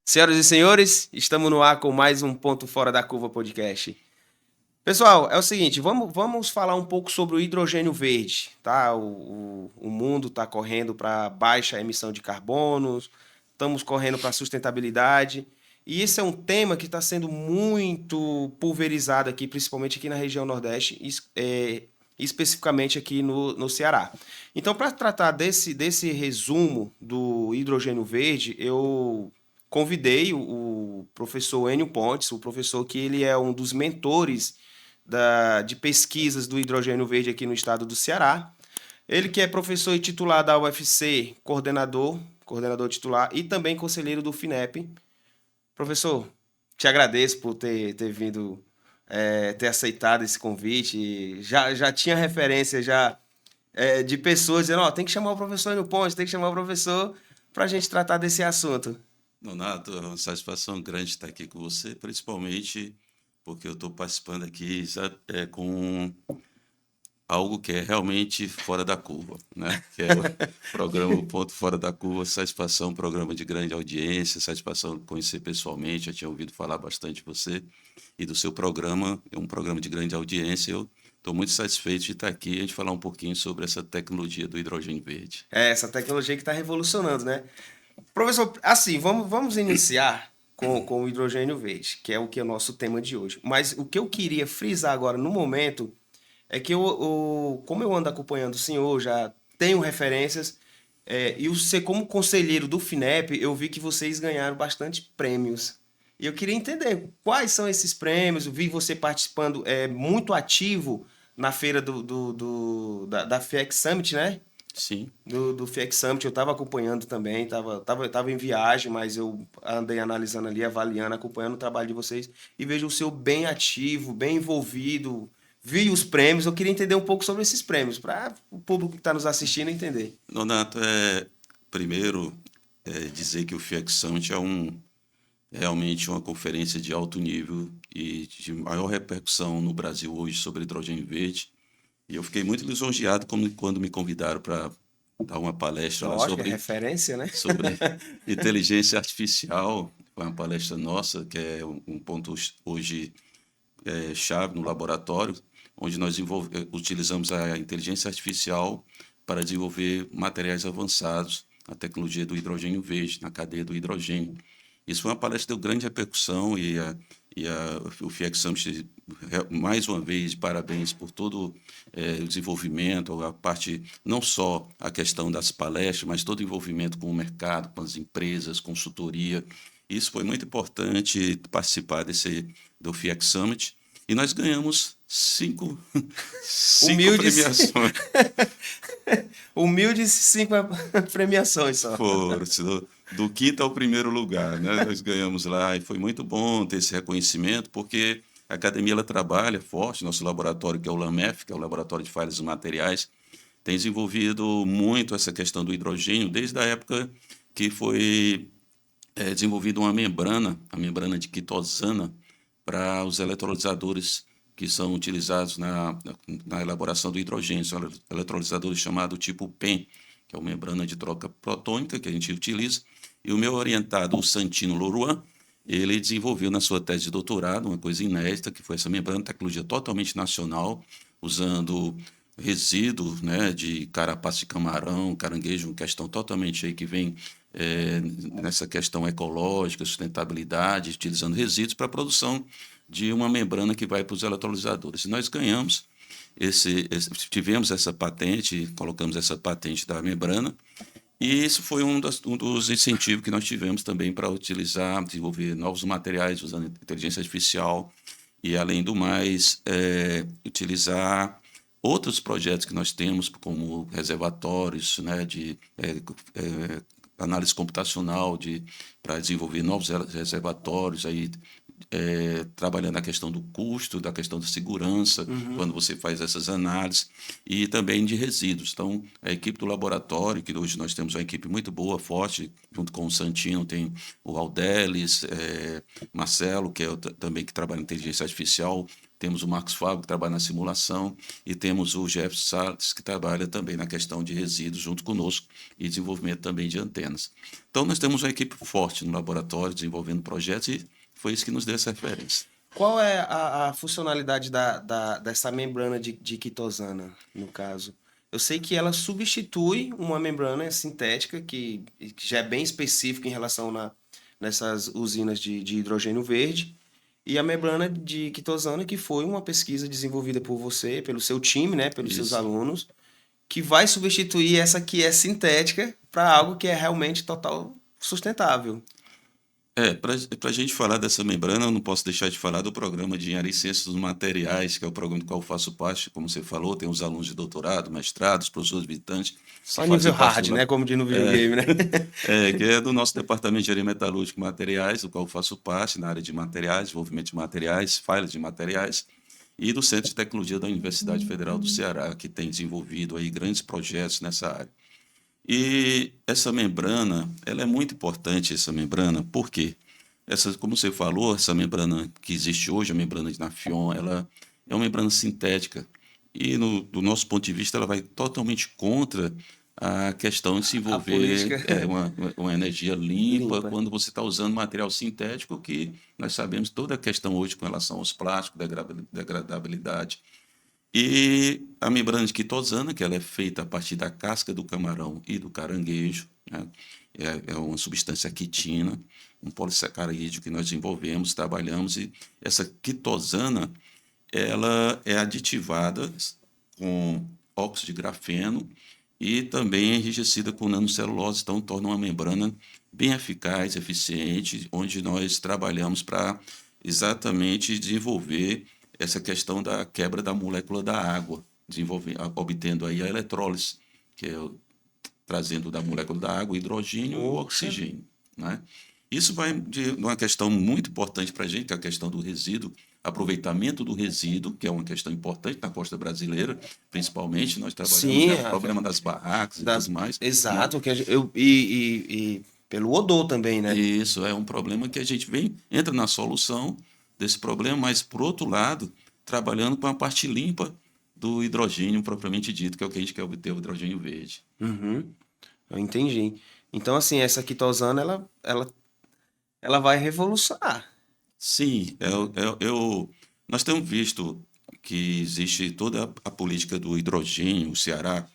Senhoras e senhores, estamos no ar com mais um Ponto Fora da Curva podcast. Pessoal, é o seguinte, vamos falar um pouco sobre o hidrogênio verde, tá? O mundo está correndo para baixa emissão de carbonos, estamos correndo para sustentabilidade, e esse é um tema que está sendo muito pulverizado aqui, principalmente aqui na região Nordeste, especificamente aqui no Ceará. Então, para tratar desse resumo do hidrogênio verde, eu convidei o professor Enio Pontes, o professor que ele é um dos mentores de pesquisas do hidrogênio verde aqui no estado do Ceará. Ele que é professor e titular da UFC, coordenador titular e também conselheiro do FINEP. Professor, te agradeço por ter vindo, ter aceitado esse convite. Já tinha referência de pessoas dizendo, tem que chamar o professor Enio Pontes, tem que chamar o professor para a gente tratar desse assunto. Nonato, é uma satisfação grande estar aqui com você, principalmente porque eu estou participando aqui com algo que é realmente fora da curva, né? Que é o programa O Ponto Fora da Curva, satisfação, programa de grande audiência, satisfação de conhecer pessoalmente, já tinha ouvido falar bastante de você e do seu programa, é um programa de grande audiência, eu estou muito satisfeito de estar aqui e a gente falar um pouquinho sobre essa tecnologia do hidrogênio verde. É essa tecnologia que está revolucionando, né? Professor, assim, vamos iniciar com o hidrogênio verde, que é o nosso tema de hoje. Mas o que eu queria frisar agora no momento é que como eu ando acompanhando o senhor, já tenho referências, e você como conselheiro do FINEP, eu vi que vocês ganharam bastante prêmios. E eu queria entender quais são esses prêmios. Eu vi você participando muito ativo na feira da FIEC Summit, né? Sim. Do FIEC Summit, eu estava acompanhando também, tava em viagem, mas eu andei analisando ali, avaliando, acompanhando o trabalho de vocês e vejo o seu bem ativo, bem envolvido. Vi os prêmios, eu queria entender um pouco sobre esses prêmios, para o público que está nos assistindo entender. Nonato, primeiro dizer que o FIEC Summit realmente uma conferência de alto nível e de maior repercussão no Brasil hoje sobre hidrogênio verde. E eu fiquei muito lisonjeado quando me convidaram para dar uma palestra lá Lógico, é referência, né? sobre inteligência artificial. Foi uma palestra nossa, que é um ponto hoje chave no laboratório, onde nós utilizamos a inteligência artificial para desenvolver materiais avançados na tecnologia do hidrogênio verde, na cadeia do hidrogênio. Isso foi uma palestra que deu grande repercussão o FIEC Summit, mais uma vez, parabéns por todo o desenvolvimento, a parte, não só a questão das palestras, mas todo o envolvimento com o mercado, com as empresas, consultoria. Isso foi muito importante participar do FIEC Summit. E nós ganhamos cinco Humildes, premiações. humildes 5 premiações só. Foram, do quinto ao primeiro lugar, né? Nós ganhamos lá e foi muito bom ter esse reconhecimento, porque a academia ela trabalha forte, nosso laboratório, que é o LAMEF, que é o Laboratório de Falhas Materiais, tem desenvolvido muito essa questão do hidrogênio desde a época que foi desenvolvida uma membrana, a membrana de quitosana, para os eletrolisadores que são utilizados na elaboração do hidrogênio. São eletrolisadores chamados tipo PEM, que é uma membrana de troca protônica que a gente utiliza. E o meu orientado, o Santino Louruan, ele desenvolveu na sua tese de doutorado uma coisa inédita, que foi essa membrana, tecnologia totalmente nacional, usando resíduos, né, de carapaça de camarão, caranguejo, uma questão totalmente aí que vem nessa questão ecológica, sustentabilidade, utilizando resíduos para a produção de uma membrana que vai para os eletrolisadores. E nós ganhamos, tivemos essa patente, colocamos essa patente da membrana, e isso foi um dos incentivos que nós tivemos também para desenvolver novos materiais usando inteligência artificial e, além do mais, utilizar outros projetos que nós temos, como reservatórios, né, de análise computacional para desenvolver novos reservatórios, aí, trabalhando a questão do custo, da questão da segurança, quando você faz essas análises, e também de resíduos. Então, a equipe do laboratório, que hoje nós temos uma equipe muito boa, forte, junto com o Santino, tem o Aldelis, Marcelo, que é também que trabalha em inteligência artificial, temos o Marcos Fábio, que trabalha na simulação, e temos o Jefferson Salles, que trabalha também na questão de resíduos junto conosco e desenvolvimento também de antenas. Então, nós temos uma equipe forte no laboratório, desenvolvendo projetos, e foi isso que nos deu essa referência. Qual é a funcionalidade dessa membrana de quitosana, no caso? Eu sei que ela substitui uma membrana sintética que já é bem específica em relação nessas usinas de hidrogênio verde, e a membrana de quitosana, que foi uma pesquisa desenvolvida por você, pelo seu time, né, pelos seus Isso. alunos, que vai substituir essa que é sintética para algo que é realmente total sustentável. Para a gente falar dessa membrana, eu não posso deixar de falar do programa de Engenharia e Ciências dos Materiais, que é o programa do qual eu faço parte, como você falou, tem os alunos de doutorado, mestrados, professores visitantes, que Só nível fazem parte hard, do, né, como diz no videogame, né? que é do nosso departamento de engenharia metalúrgica e materiais, do qual eu faço parte, na área de materiais, desenvolvimento de materiais, files de materiais, e do Centro de Tecnologia da Universidade Federal do Ceará, que tem desenvolvido aí grandes projetos nessa área. E essa membrana, ela é muito importante, essa membrana, por quê? Como você falou, essa membrana que existe hoje, a membrana de Nafion, ela é uma membrana sintética. E, do nosso ponto de vista, ela vai totalmente contra a questão de se A envolver política uma energia limpa limpa. quando você está usando material sintético, que nós sabemos toda a questão hoje com relação aos plásticos, degradabilidade. E a membrana de quitosana, que ela é feita a partir da casca do camarão e do caranguejo, né? É uma substância quitina, um polissacarídeo que nós desenvolvemos, trabalhamos, e essa quitosana, ela é aditivada com óxido de grafeno e também é enrijecida com nanocelulose, então torna uma membrana bem eficaz, eficiente, onde nós trabalhamos para exatamente desenvolver essa questão da quebra da molécula da água, obtendo aí a eletrólise, que é trazendo da molécula da água o hidrogênio e o Poxa, oxigênio, né? Isso vai de uma questão muito importante para a gente, que é a questão do resíduo, aproveitamento do resíduo, que é uma questão importante na costa brasileira, principalmente, nós trabalhamos, sim, né, o problema das barracas e tudo mais, né? exato, que e pelo odor também, né? E isso é um problema que a gente entra na solução desse problema, mas, por outro lado, trabalhando com a parte limpa do hidrogênio propriamente dito, que é o que a gente quer obter, o hidrogênio verde. Uhum, eu entendi. Então, assim, essa quitosana, ela vai revolucionar. Sim, nós temos visto que existe toda a política do hidrogênio, o Ceará,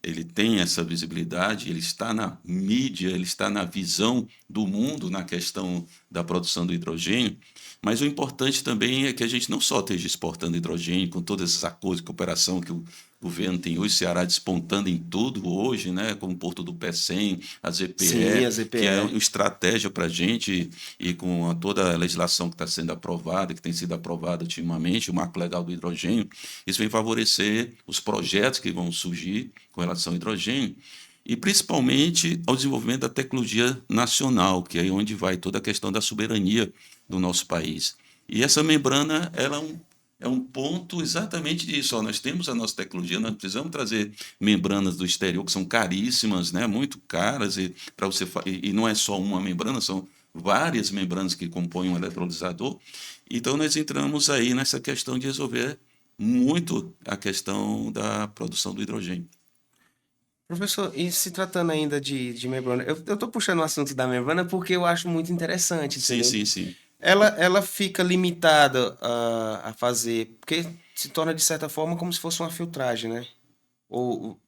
ele tem essa visibilidade, ele está na mídia, ele está na visão do mundo na questão da produção do hidrogênio, mas o importante também é que a gente não só esteja exportando hidrogênio, com todos esses acordos de cooperação que o governo tem hoje, o Ceará despontando em tudo hoje, né, como o Porto do Pecém, a Sim, ZPE, a que é ZPE. uma estratégia para a gente, e com toda a legislação que está sendo aprovada, que tem sido aprovada ultimamente, o Marco Legal do Hidrogênio, isso vem favorecer os projetos que vão surgir com relação ao hidrogênio, e principalmente ao desenvolvimento da tecnologia nacional, que é onde vai toda a questão da soberania do nosso país. E essa membrana, ela é um ponto exatamente disso. Ó, nós temos a nossa tecnologia, nós precisamos trazer membranas do exterior, que são caríssimas, né, muito caras, e não é só uma membrana, são várias membranas que compõem um eletrolisador. Então, nós entramos aí nessa questão de resolver muito a questão da produção do hidrogênio. Professor, e se tratando ainda de membrana, eu tô puxando o assunto da membrana porque eu acho muito interessante, Sim, entendeu? sim, sim. Ela fica limitada a fazer, porque se torna de certa forma como se fosse uma filtragem, né? Ou,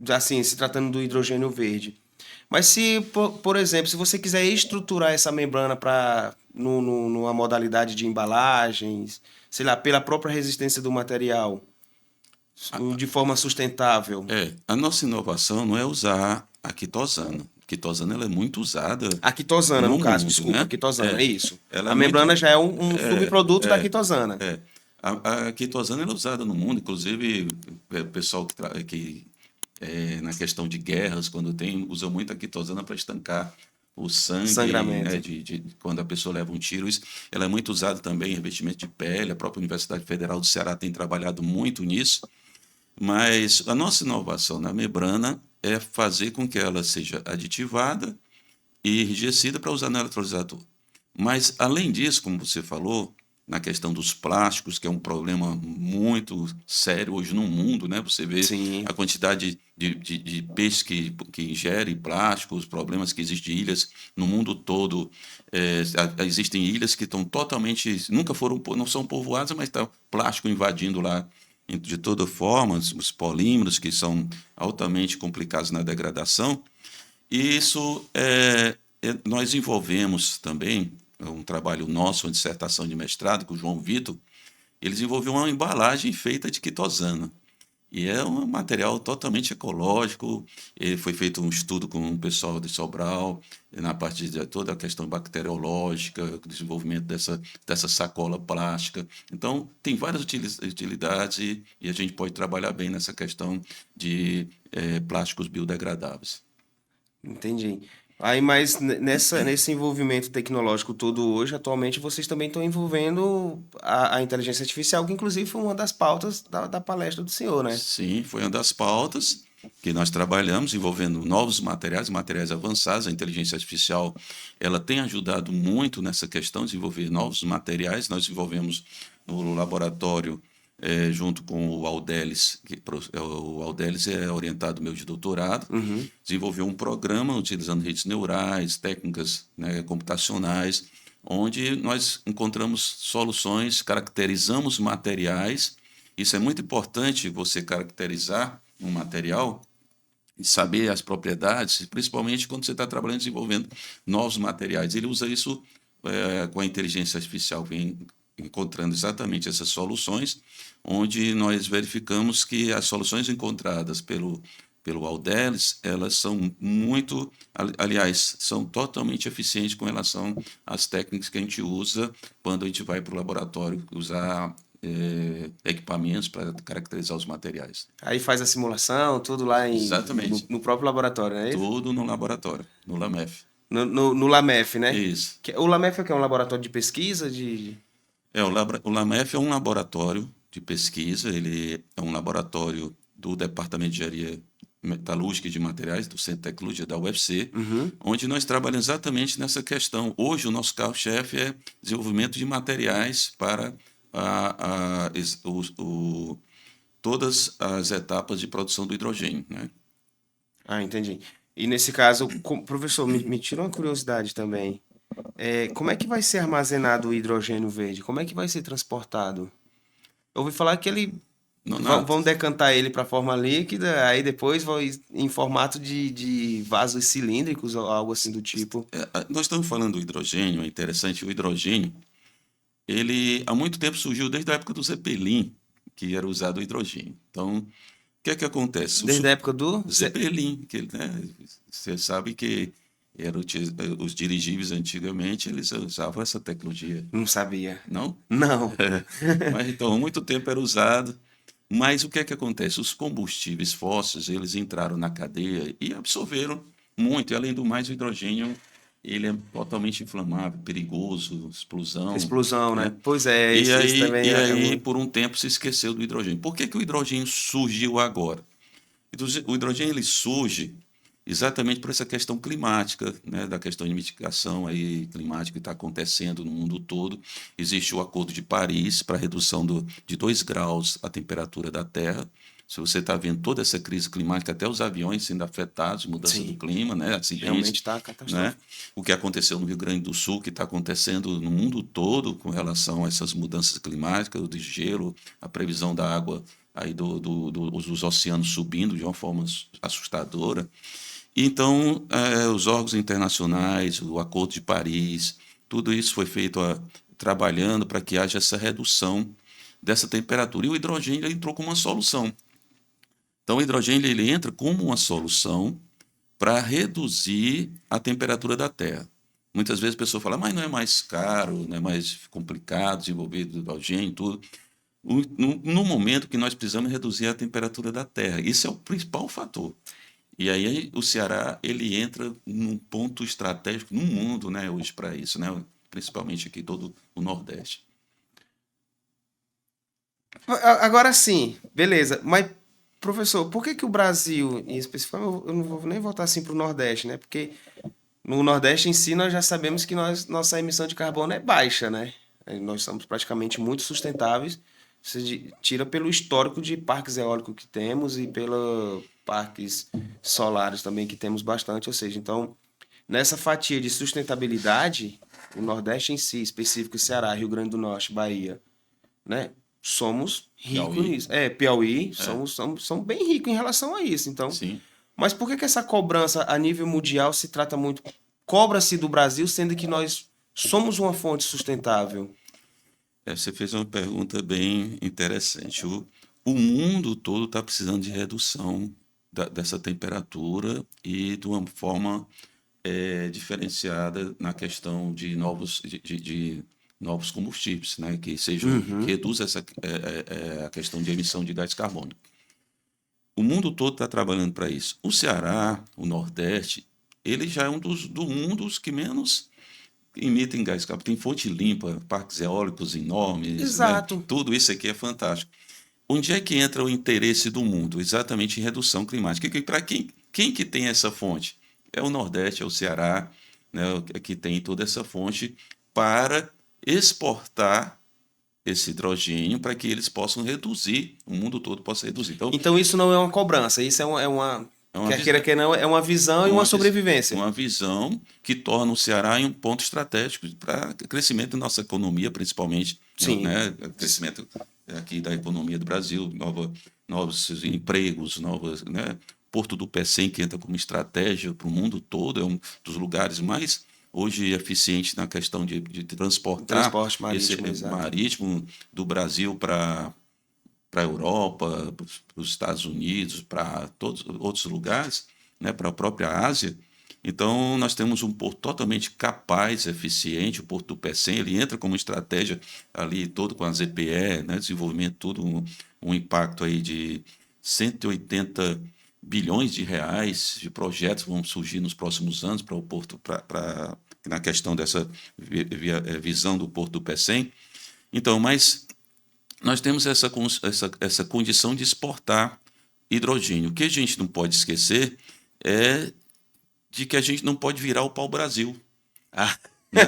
assim, se tratando do hidrogênio verde. Mas se, por exemplo, se você quiser estruturar essa membrana para numa modalidade de embalagens, sei lá, pela própria resistência do material, de forma sustentável. A nossa inovação não é usar a quitosana. A quitosana ela é muito usada A quitosana, no no caso, mundo, desculpa, a né? quitosana, é isso. Ela A é membrana muito. já é um subproduto da quitosana. É, a quitosana ela é usada no mundo, inclusive o pessoal na questão de guerras, quando tem, usa muito a quitosana para estancar o sangue, né, Sangramento. quando a pessoa leva um tiro. Ela é muito usada também em revestimento de pele, a própria Universidade Federal do Ceará tem trabalhado muito nisso, mas a nossa inovação na membrana é fazer com que ela seja aditivada e enrijecida para usar no eletrolisador. Mas, além disso, como você falou, na questão dos plásticos, que é um problema muito sério hoje no mundo, né? Você vê Sim. a quantidade de peixes que ingerem plástico, os problemas que existem de ilhas no mundo todo. Existem ilhas que estão totalmente, nunca foram, não são povoadas, mas está plástico invadindo lá de toda forma, os polímeros que são altamente complicados na degradação. E isso nós desenvolvemos também um trabalho nosso, uma dissertação de mestrado com o João Vitor. Ele desenvolveu uma embalagem feita de quitosana. E é um material totalmente ecológico. Foi feito um estudo com o pessoal de Sobral, na parte de toda a questão bacteriológica, o desenvolvimento dessa sacola plástica. Então, tem várias utilidades e a gente pode trabalhar bem nessa questão de plásticos biodegradáveis. Entendi. Aí, mas nesse envolvimento tecnológico todo hoje, atualmente, vocês também estão envolvendo a inteligência artificial, que inclusive foi uma das pautas da palestra do senhor, né? Sim, foi uma das pautas que nós trabalhamos envolvendo novos materiais, materiais avançados. A inteligência artificial, ela tem ajudado muito nessa questão de desenvolver novos materiais. Nós desenvolvemos no laboratório, junto com o Aldelis, o Aldelis é orientado meu de doutorado, desenvolveu um programa utilizando redes neurais, técnicas, né, computacionais, onde nós encontramos soluções, caracterizamos materiais. Isso é muito importante, você caracterizar um material e saber as propriedades, principalmente quando você está trabalhando desenvolvendo novos materiais. Ele usa isso com a inteligência artificial, vem encontrando exatamente essas soluções, onde nós verificamos que as soluções encontradas pelo Aldelis, elas são muito, aliás, são totalmente eficientes com relação às técnicas que a gente usa quando a gente vai para o laboratório usar equipamentos para caracterizar os materiais. Aí faz a simulação, tudo lá Exatamente. no próprio laboratório, não é isso? Tudo no laboratório, no LAMEF. No LAMEF, né? Isso. O LAMEF é o quê? É um laboratório de pesquisa? O LAMEF é um laboratório de pesquisa, ele é um laboratório do Departamento de Engenharia Metalúrgica e de Materiais, do Centro de Tecnologia da UFC, onde nós trabalhamos exatamente nessa questão. Hoje, o nosso carro-chefe é desenvolvimento de materiais para todas as etapas de produção do hidrogênio, né? Ah, entendi. E nesse caso, professor, me tira uma curiosidade também. Como é que vai ser armazenado o hidrogênio verde? Como é que vai ser transportado? Eu ouvi falar que vão decantar ele para forma líquida, aí depois vai em formato de vasos cilíndricos ou algo assim do tipo. Nós estamos falando do hidrogênio, é interessante, o hidrogênio, ele há muito tempo surgiu desde a época do Zeppelin, que era usado o hidrogênio. Então, o que é que acontece? Desde a época do Zeppelin, né, você sabe que os dirigíveis antigamente, eles usavam essa tecnologia. Não sabia. Não? Não. Mas então, há muito tempo era usado. Mas o que é que acontece? Os combustíveis fósseis, eles entraram na cadeia e absorveram muito. E, além do mais, o hidrogênio, ele é totalmente inflamável, perigoso, explosão. Explosão, né? Né? Pois é, E isso também aí, por um tempo, se esqueceu do hidrogênio. Por que o hidrogênio surgiu agora? O hidrogênio ele surge exatamente por essa questão climática, né, da questão de mitigação aí climática que está acontecendo no mundo todo. Existe o Acordo de Paris para a redução de 2 graus a temperatura da Terra. Se você está vendo toda essa crise climática, até os aviões sendo afetados, mudança do clima, né, acidentes. Realmente está catastrófico. Né? O que aconteceu no Rio Grande do Sul, que está acontecendo no mundo todo com relação a essas mudanças climáticas, o desgelo, a previsão da água aí dos oceanos subindo de uma forma assustadora. Então, os órgãos internacionais, o Acordo de Paris, tudo isso foi feito trabalhando para que haja essa redução dessa temperatura. E o hidrogênio entrou como uma solução. Então, o hidrogênio ele entra como uma solução para reduzir a temperatura da Terra. Muitas vezes a pessoa fala, mas não é mais caro, não é mais complicado desenvolver hidrogênio e tudo. No momento que nós precisamos reduzir a temperatura da Terra. Isso é o principal fator. E aí o Ceará ele entra num ponto estratégico no mundo, né, hoje para isso, né, principalmente aqui todo o Nordeste. Agora sim, beleza. Mas, professor, por que o Brasil, em especial, eu não vou nem voltar assim para o Nordeste, né? Porque no Nordeste em si nós já sabemos que nossa emissão de carbono é baixa, né? Nós somos praticamente muito sustentáveis. Você tira pelo histórico de parques eólicos que temos e pelos parques solares também que temos bastante. Ou seja, então, nessa fatia de sustentabilidade, o Nordeste em si, específico Ceará, Rio Grande do Norte, Bahia, né? Somos ricos Piauí, nisso. Piauí, é, somos bem ricos em relação a isso. Então, sim. mas por que que essa cobrança a nível mundial se trata muito? Cobra-se do Brasil, sendo que nós somos uma fonte sustentável. Você fez uma pergunta bem interessante. O mundo todo está precisando de redução dessa temperatura e de uma forma diferenciada na questão de de novos combustíveis, né? Que sejam que Uhum. reduz a questão de emissão de gás carbônico. O mundo todo está trabalhando para isso. O Ceará, o Nordeste, ele já é um dos mundos que menos emitem gás carbônico. Tem fonte limpa, parques eólicos enormes, né? Exato. Tudo isso aqui é fantástico. Onde é que entra o interesse do mundo? Exatamente em redução climática. Para quem que tem essa fonte? É o Nordeste, é o Ceará, né, que tem toda essa fonte para exportar esse hidrogênio para que eles possam reduzir, o mundo todo possa reduzir. Então, Então isso não é uma cobrança, isso é uma é uma quer queira visão, quer não, é uma visão e uma sobrevivência. uma visão que torna o Ceará em um ponto estratégico para o crescimento da nossa economia, principalmente, Sim. né, crescimento aqui da economia do Brasil, novos empregos, novas, né, Porto do Pecém, que entra como estratégia para o mundo todo, é um dos lugares mais hoje eficientes na questão de transportar Transporte esse marítimo, exato. marítimo do Brasil para a Europa, para os Estados Unidos, para todos outros lugares, né, para a própria Ásia. Então, nós temos um porto totalmente capaz, eficiente, o Porto do Pecém, ele entra como estratégia ali todo com a ZPE, né, desenvolvimento, tudo um impacto aí de 180 bilhões de reais de projetos vão surgir nos próximos anos para o Porto, na questão dessa visão do Porto do Pecém. Então, mas nós temos essa condição de exportar hidrogênio. O que a gente não pode esquecer é de que a gente não pode virar o pau-brasil, Ah, né?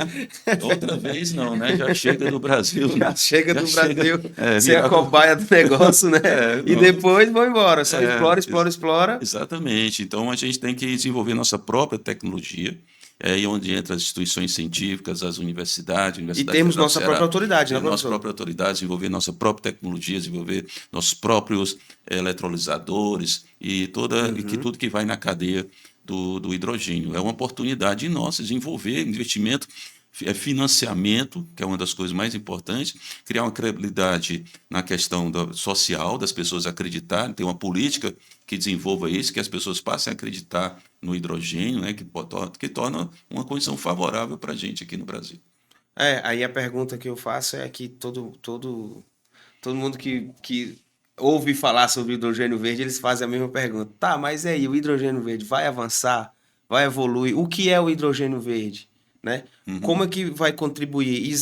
Outra vez não, né? Já chega do Brasil, já chega já do chega Brasil ser a virar. cobaia do negócio, né? E Não, depois vão embora, só é, explora, explora, explora. exatamente. Então a gente tem que desenvolver nossa própria tecnologia, e onde entra as instituições científicas, as universidades, a E Universidade temos Federal do nossa própria Ceará, autoridade, né, ter nossa professor? própria autoridade, desenvolver nossa própria tecnologia, desenvolver nossos próprios eletrolisadores e que Uhum. tudo que vai na cadeia do hidrogênio. É uma oportunidade nossa desenvolver investimento, financiamento, que é uma das coisas mais importantes, criar uma credibilidade na questão social, das pessoas acreditarem, ter uma política que desenvolva isso, que as pessoas passem a acreditar no hidrogênio, né, que torna uma condição favorável para a gente aqui no Brasil. Aí a pergunta que eu faço é que todo mundo que ouve falar sobre hidrogênio verde, eles fazem a mesma pergunta. Tá, mas e aí, o hidrogênio verde vai avançar? Vai evoluir? O que é o hidrogênio verde? Né? Como Uhum. é que vai contribuir?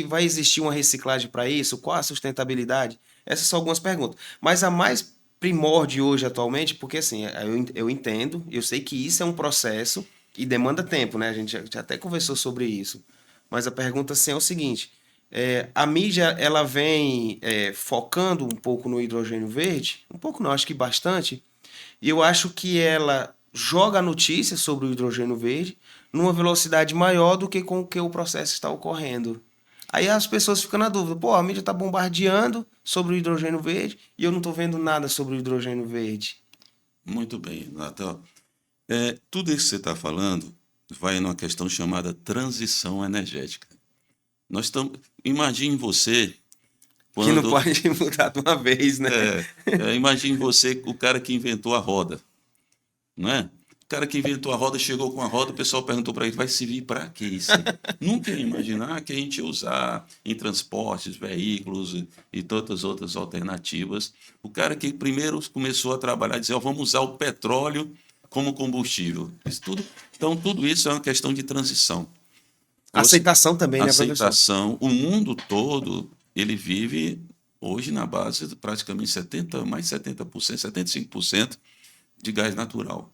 Vai existir uma reciclagem para isso? Qual a sustentabilidade? Essas são algumas perguntas. Mas a mais primórdia hoje, atualmente, porque assim, eu entendo, eu sei que isso é um processo e demanda tempo, né? A gente já até conversou sobre isso. Mas a pergunta assim, é o seguinte: a mídia ela vem focando um pouco no hidrogênio verde, um pouco não, acho que bastante, e eu acho que ela joga notícias sobre o hidrogênio verde numa velocidade maior do que com que o processo está ocorrendo. Aí as pessoas ficam na dúvida, pô, a mídia está bombardeando sobre o hidrogênio verde e eu não estou vendo nada sobre o hidrogênio verde. Muito bem, Natal. Tudo isso que você está falando vai numa questão chamada transição energética. Nós estamos. Imagine você Que não quando. pode mudar de uma vez, né? Imagine você, o cara que inventou a roda, não é? O cara que inventou a roda chegou com a roda, o pessoal perguntou para ele: vai servir para quê isso aí? Nunca ia imaginar que a gente ia usar em transportes, veículos e tantas outras alternativas. O cara que primeiro começou a trabalhar, dizer: vamos usar o petróleo como combustível. Então, tudo isso é uma questão de transição. Você, Aceitação também, né, professor? aceitação, o mundo todo, ele vive hoje na base de praticamente 70%, 75% de gás natural.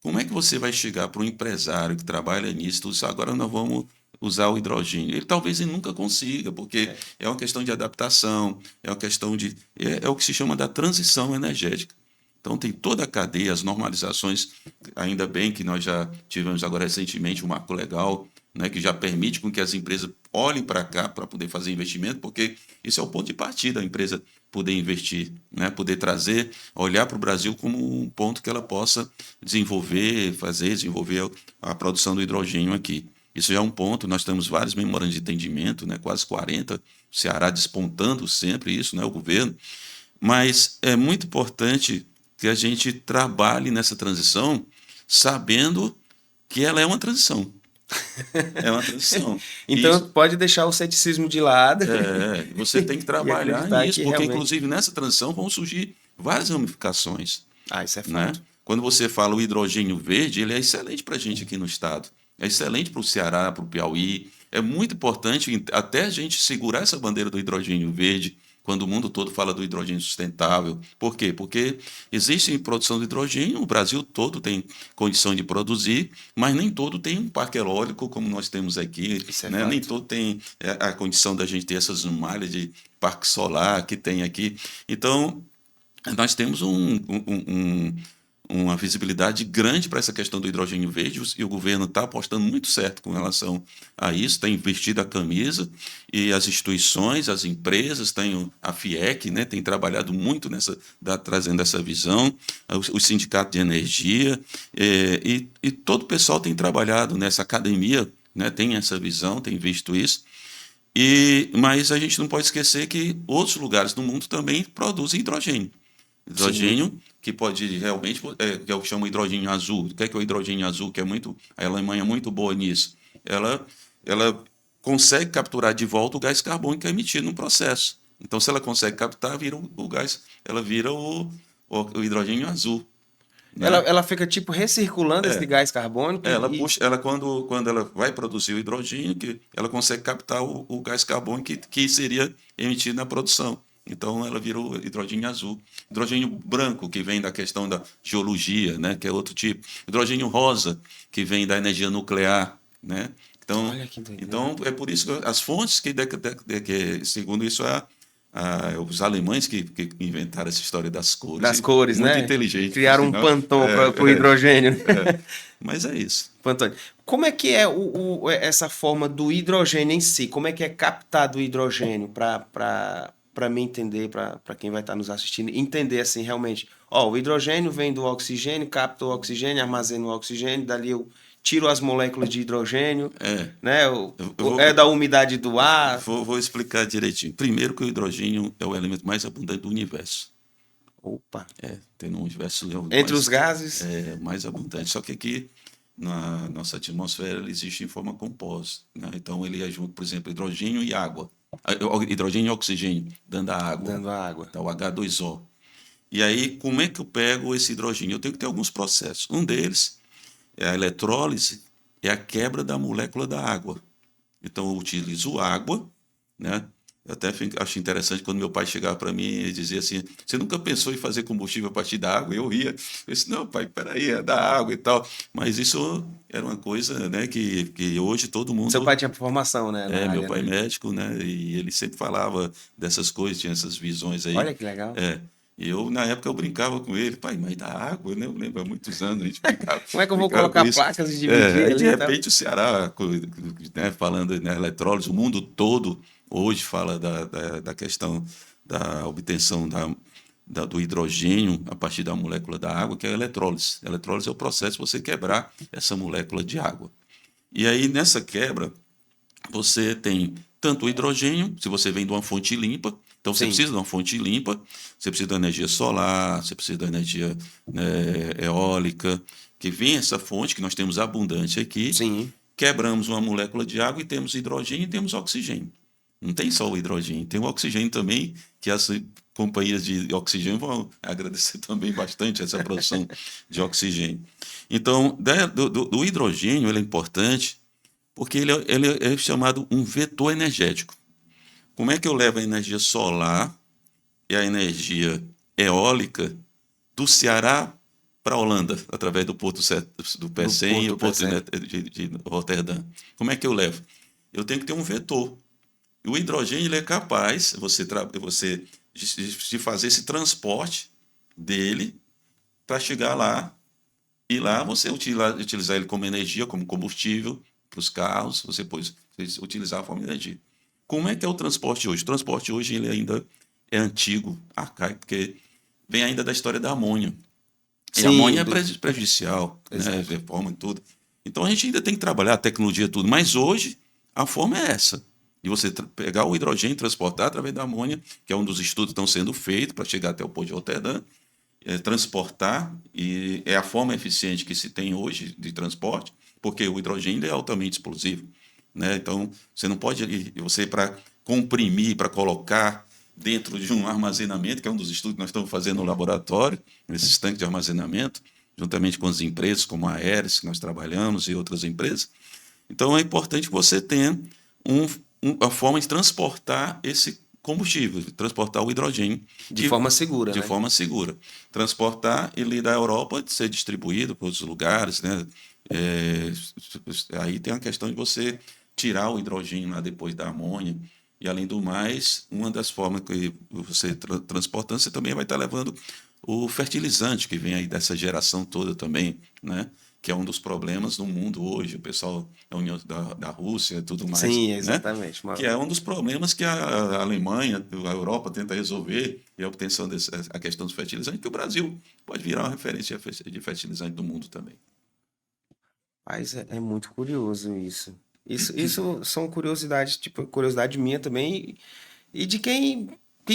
Como é que você vai chegar para um empresário que trabalha nisso, tudo isso, agora nós vamos usar o hidrogênio. Ele nunca consiga, porque é uma questão de adaptação, é uma questão de... É o que se chama da transição energética. Então, tem toda a cadeia, as normalizações, ainda bem que nós já tivemos agora recentemente um marco legal, né, que já permite com que as empresas olhem para cá para poder fazer investimento, porque isso é o ponto de partida, a empresa poder investir, né, poder trazer, olhar para o Brasil como um ponto que ela possa desenvolver a produção do hidrogênio aqui. Isso já é um ponto, nós temos vários memorandos de entendimento, né, quase 40, o Ceará despontando sempre isso, né, o governo, mas é muito importante que a gente trabalhe nessa transição sabendo que ela é uma transição. É uma transição. Então, Isso, pode deixar o ceticismo de lado você tem que e trabalhar acreditar nisso, que porque, realmente... inclusive, nessa transição vão surgir várias ramificações, Ah, isso é né? fato. Quando você fala o hidrogênio verde, ele é excelente para a gente aqui no estado. É excelente para o Ceará, para o Piauí. É muito importante até a gente segurar essa bandeira do hidrogênio verde, quando o mundo todo fala do hidrogênio sustentável. Por quê? Porque existe produção de hidrogênio, o Brasil todo tem condição de produzir, mas nem todo tem um parque eólico como nós temos aqui, Isso é né? Nem fato. todo tem a condição da gente ter essas malhas de parque solar que tem aqui. Então, nós temos uma visibilidade grande para essa questão do hidrogênio verde e o governo está apostando muito certo com relação a isso, está investido a camisa e as instituições, as empresas, tem a FIEC, né, tem trabalhado muito trazendo essa visão, o sindicato de energia e todo o pessoal tem trabalhado nessa academia, né, tem essa visão, tem visto isso. Mas a gente não pode esquecer que outros lugares do mundo também produzem hidrogênio. Sim. Hidrogênio que pode realmente, que eu chamo hidrogênio azul. O que é o hidrogênio azul? Que é muito, a Alemanha é muito boa nisso. Ela consegue capturar de volta o gás carbônico emitido no processo. Então, se ela consegue captar, vira o gás, ela vira o hidrogênio azul, né? Ela fica, tipo, recirculando esse É, gás carbônico ela puxa, ela quando ela vai produzir o hidrogênio, ela consegue captar o gás carbônico que seria emitido na produção. Então ela vira o hidrogênio azul. Hidrogênio branco, que vem da questão da geologia, né, que é outro tipo. Hidrogênio rosa, que vem da energia nuclear, né? Então, Olha que doideira. então é por isso que as fontes que segundo isso os alemães que inventaram essa história das cores, Das cores, muito né? inteligente, por Criaram um sinal. Pantone para o hidrogênio. Mas é isso. Pantone. Como é que é essa forma do hidrogênio em si? Como é que é captado o hidrogênio para mim entender, para quem vai estar nos assistindo, entender assim realmente? Ó, o hidrogênio vem do oxigênio, capta o oxigênio, armazena o oxigênio, dali eu tiro as moléculas de hidrogênio, É, né? eu É vou, da umidade do ar. vou explicar direitinho. Primeiro que o hidrogênio é o elemento mais abundante do universo. Opa. Tem no universo é o Entre os gases. mais abundante. Só que aqui na nossa atmosfera ele existe em forma composta, né? Então ele é junto, por exemplo, hidrogênio e água. Hidrogênio e oxigênio, dando a água. Dando a água. Tá, o H2O. E aí, como é que eu pego esse hidrogênio? Eu tenho que ter alguns processos. Um deles é a eletrólise, é a quebra da molécula da água. Então, eu utilizo água, né? Eu até acho interessante quando meu pai chegava para mim e dizia assim: Você nunca pensou em fazer combustível a partir da água? Eu ria. Eu disse: Não, pai, peraí, é da água e tal. Mas isso era uma coisa, né, que hoje todo Seu mundo. pai tinha formação, né, na Meu área, pai é né? médico, né? E ele sempre falava dessas coisas, tinha essas visões aí. Olha que legal. E eu, na época, eu brincava com ele: Pai, mas da água, né? Eu lembro há muitos anos a gente brincava, Como é que eu vou brincava com colocar isso. placas e dividir Aí, de ali e tal? repente, o Ceará, né, falando na eletrólise, o mundo todo hoje fala da questão da obtenção do hidrogênio a partir da molécula da água, que é a eletrólise. A eletrólise é o processo de você quebrar essa molécula de água. E aí, nessa quebra, você tem tanto o hidrogênio, se você vem de uma fonte limpa, então você Sim. precisa de uma fonte limpa, você precisa da energia solar, você precisa da energia eólica, que vem essa fonte que nós temos abundante aqui, Sim. quebramos uma molécula de água e temos hidrogênio e temos oxigênio. Não tem só o hidrogênio, tem o oxigênio também, que as companhias de oxigênio vão agradecer também bastante essa produção de oxigênio. Então, do hidrogênio, ele é importante porque ele é chamado um vetor energético. Como é que eu levo a energia solar e a energia eólica do Ceará para a Holanda, através do Porto do Pecém e o Porto de Roterdã? Como é que eu levo? eu tenho que ter um vetor. E o hidrogênio ele é capaz, de fazer esse transporte dele para chegar lá e lá você utilizar ele como energia, como combustível para os carros, você pode utilizar a forma de energia. Como é que é o transporte hoje? O transporte hoje ele ainda é antigo, arcaico, porque vem ainda da história da amônia. E a amônia Sim, é prejudicial, né? exato. Reforma e tudo. Então a gente ainda tem que trabalhar a tecnologia e tudo. Mas hoje a forma é essa. De você pegar o hidrogênio e transportar através da amônia, que é um dos estudos que estão sendo feitos para chegar até o Porto de Roterdã, transportar, e é a forma eficiente que se tem hoje de transporte, porque o hidrogênio é altamente explosivo, né? Então, você não pode, você para comprimir, para colocar dentro de um armazenamento, que é um dos estudos que nós estamos fazendo no laboratório, nesses tanques de armazenamento, juntamente com as empresas como a Aeres, que nós trabalhamos, e outras empresas. Então, é importante que você tenha a forma de transportar esse combustível, de transportar o hidrogênio De forma segura, de né? forma segura. Transportar ele da Europa, de ser distribuído para outros lugares, né? É, aí tem a questão de você tirar o hidrogênio lá depois da amônia. E, além do mais, uma das formas que você transportando, você também vai estar levando o fertilizante que vem aí dessa geração toda também, né? Que é um dos problemas no mundo hoje, o pessoal da União da Rússia e tudo mais, Sim, né? exatamente. Que é um dos problemas que a Alemanha, a Europa tenta resolver, e a obtenção a questão dos fertilizantes, que o Brasil pode virar uma referência de fertilizante do mundo também. Mas é muito curioso isso. Isso são curiosidades, tipo, curiosidade minha também e de quem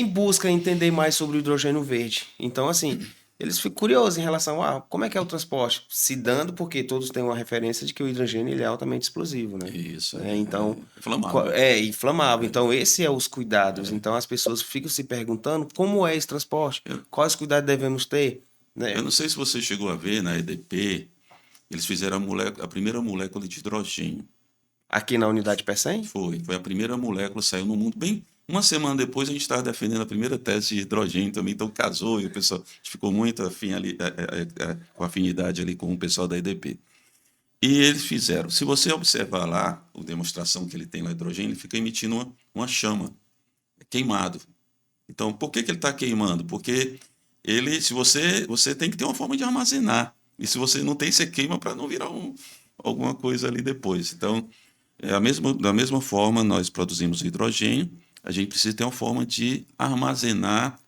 busca entender mais sobre o hidrogênio verde. Então, assim, eles ficam curiosos em relação a como é que é o transporte, se dando, porque todos têm uma referência de que o hidrogênio ele é altamente explosivo, né? Isso Então, é inflamável. é inflamável. É, Então, esse é os cuidados. é. Então, as pessoas ficam se perguntando como é esse transporte, Eu, quais cuidados devemos ter, eu né? não sei se você chegou a ver na EDP, eles fizeram a primeira molécula de hidrogênio. Aqui na unidade PECEM. Foi a primeira molécula, saiu no mundo. Bem, uma semana depois a gente estava defendendo a primeira tese de hidrogênio também, então casou e o pessoal ficou muito afim ali, com afinidade ali com o pessoal da EDP. E eles fizeram, se você observar lá, a demonstração que ele tem lá de hidrogênio, ele fica emitindo uma chama, queimado. Então, por que ele está queimando? Porque se você tem que ter uma forma de armazenar. E se você não tem, você queima para não virar alguma coisa ali depois. Então, da mesma forma, nós produzimos hidrogênio, a gente precisa ter uma forma de armazenar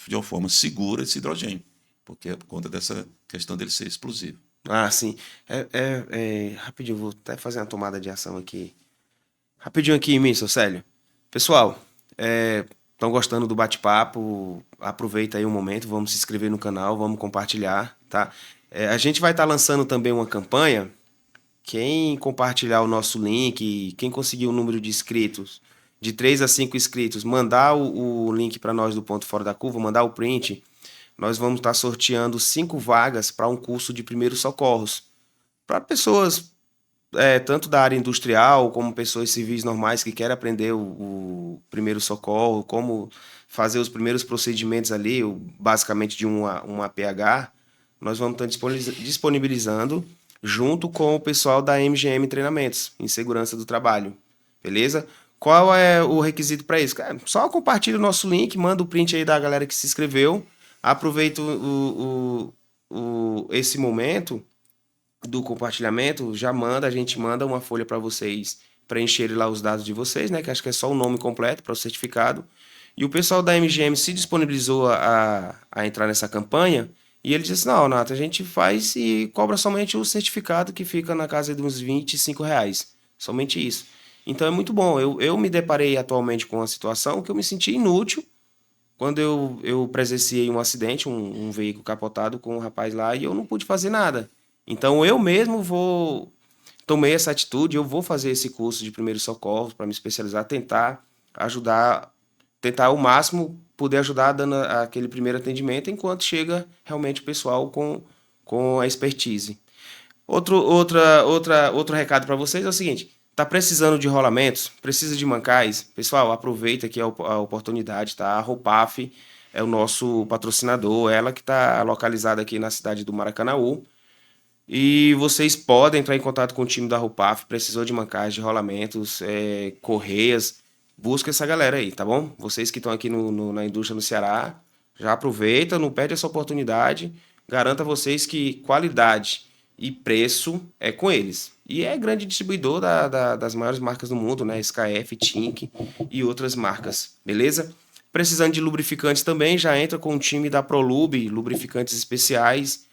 de uma forma segura esse hidrogênio, porque é por conta dessa questão dele ser explosivo. Ah, sim. Rapidinho, vou até fazer uma tomada de ação aqui. Rapidinho aqui, Mister Célio. Pessoal, estão gostando do bate-papo? Aproveita aí um momento, vamos se inscrever no canal, vamos compartilhar, tá? A gente vai estar lançando também uma campanha. Quem compartilhar o nosso link, quem conseguir o número de inscritos, de 3 a 5 inscritos, mandar o link para nós do Ponto Fora da Curva, mandar o print, nós vamos estar sorteando 5 vagas para um curso de primeiros socorros. Para pessoas, tanto da área industrial, como pessoas civis normais que querem aprender o primeiro socorro, como fazer os primeiros procedimentos ali, basicamente de uma APH, nós vamos estar disponibilizando junto com o pessoal da MGM Treinamentos, em segurança do trabalho. Beleza? Qual é o requisito para isso? Só compartilha o nosso link, manda o print aí da galera que se inscreveu, aproveita esse momento do compartilhamento, já manda, a gente manda uma folha para vocês preencherem lá os dados de vocês, né? Que acho que é só o nome completo para o certificado. E o pessoal da MGM se disponibilizou a entrar nessa campanha e ele disse, não, Nato, a gente faz e cobra somente o certificado que fica na casa de uns R$ 25. Somente isso. Então é muito bom. Eu me deparei atualmente com uma situação que eu me senti inútil quando eu presenciei um acidente, um veículo capotado com um rapaz lá e eu não pude fazer nada. Então eu mesmo tomei essa atitude, eu vou fazer esse curso de primeiros socorros para me especializar, tentar ajudar, tentar ao máximo poder ajudar dando aquele primeiro atendimento enquanto chega realmente o pessoal com a expertise. Outro recado para vocês é o seguinte: tá precisando de rolamentos? Precisa de mancais? Pessoal, aproveita aqui a oportunidade, tá? A Roupaf é o nosso patrocinador, ela que está localizada aqui na cidade do Maracanaú. E vocês podem entrar em contato com o time da Rupaf, precisou de mancagem, de rolamentos, correias, busca essa galera aí, tá bom? Vocês que estão aqui na indústria no Ceará, já aproveita, não perde essa oportunidade, garanta a vocês que qualidade e preço é com eles. E é grande distribuidor das maiores marcas do mundo, né? SKF, Tink e outras marcas, beleza? Precisando de lubrificantes também, já entra com o time da Prolube, lubrificantes especiais,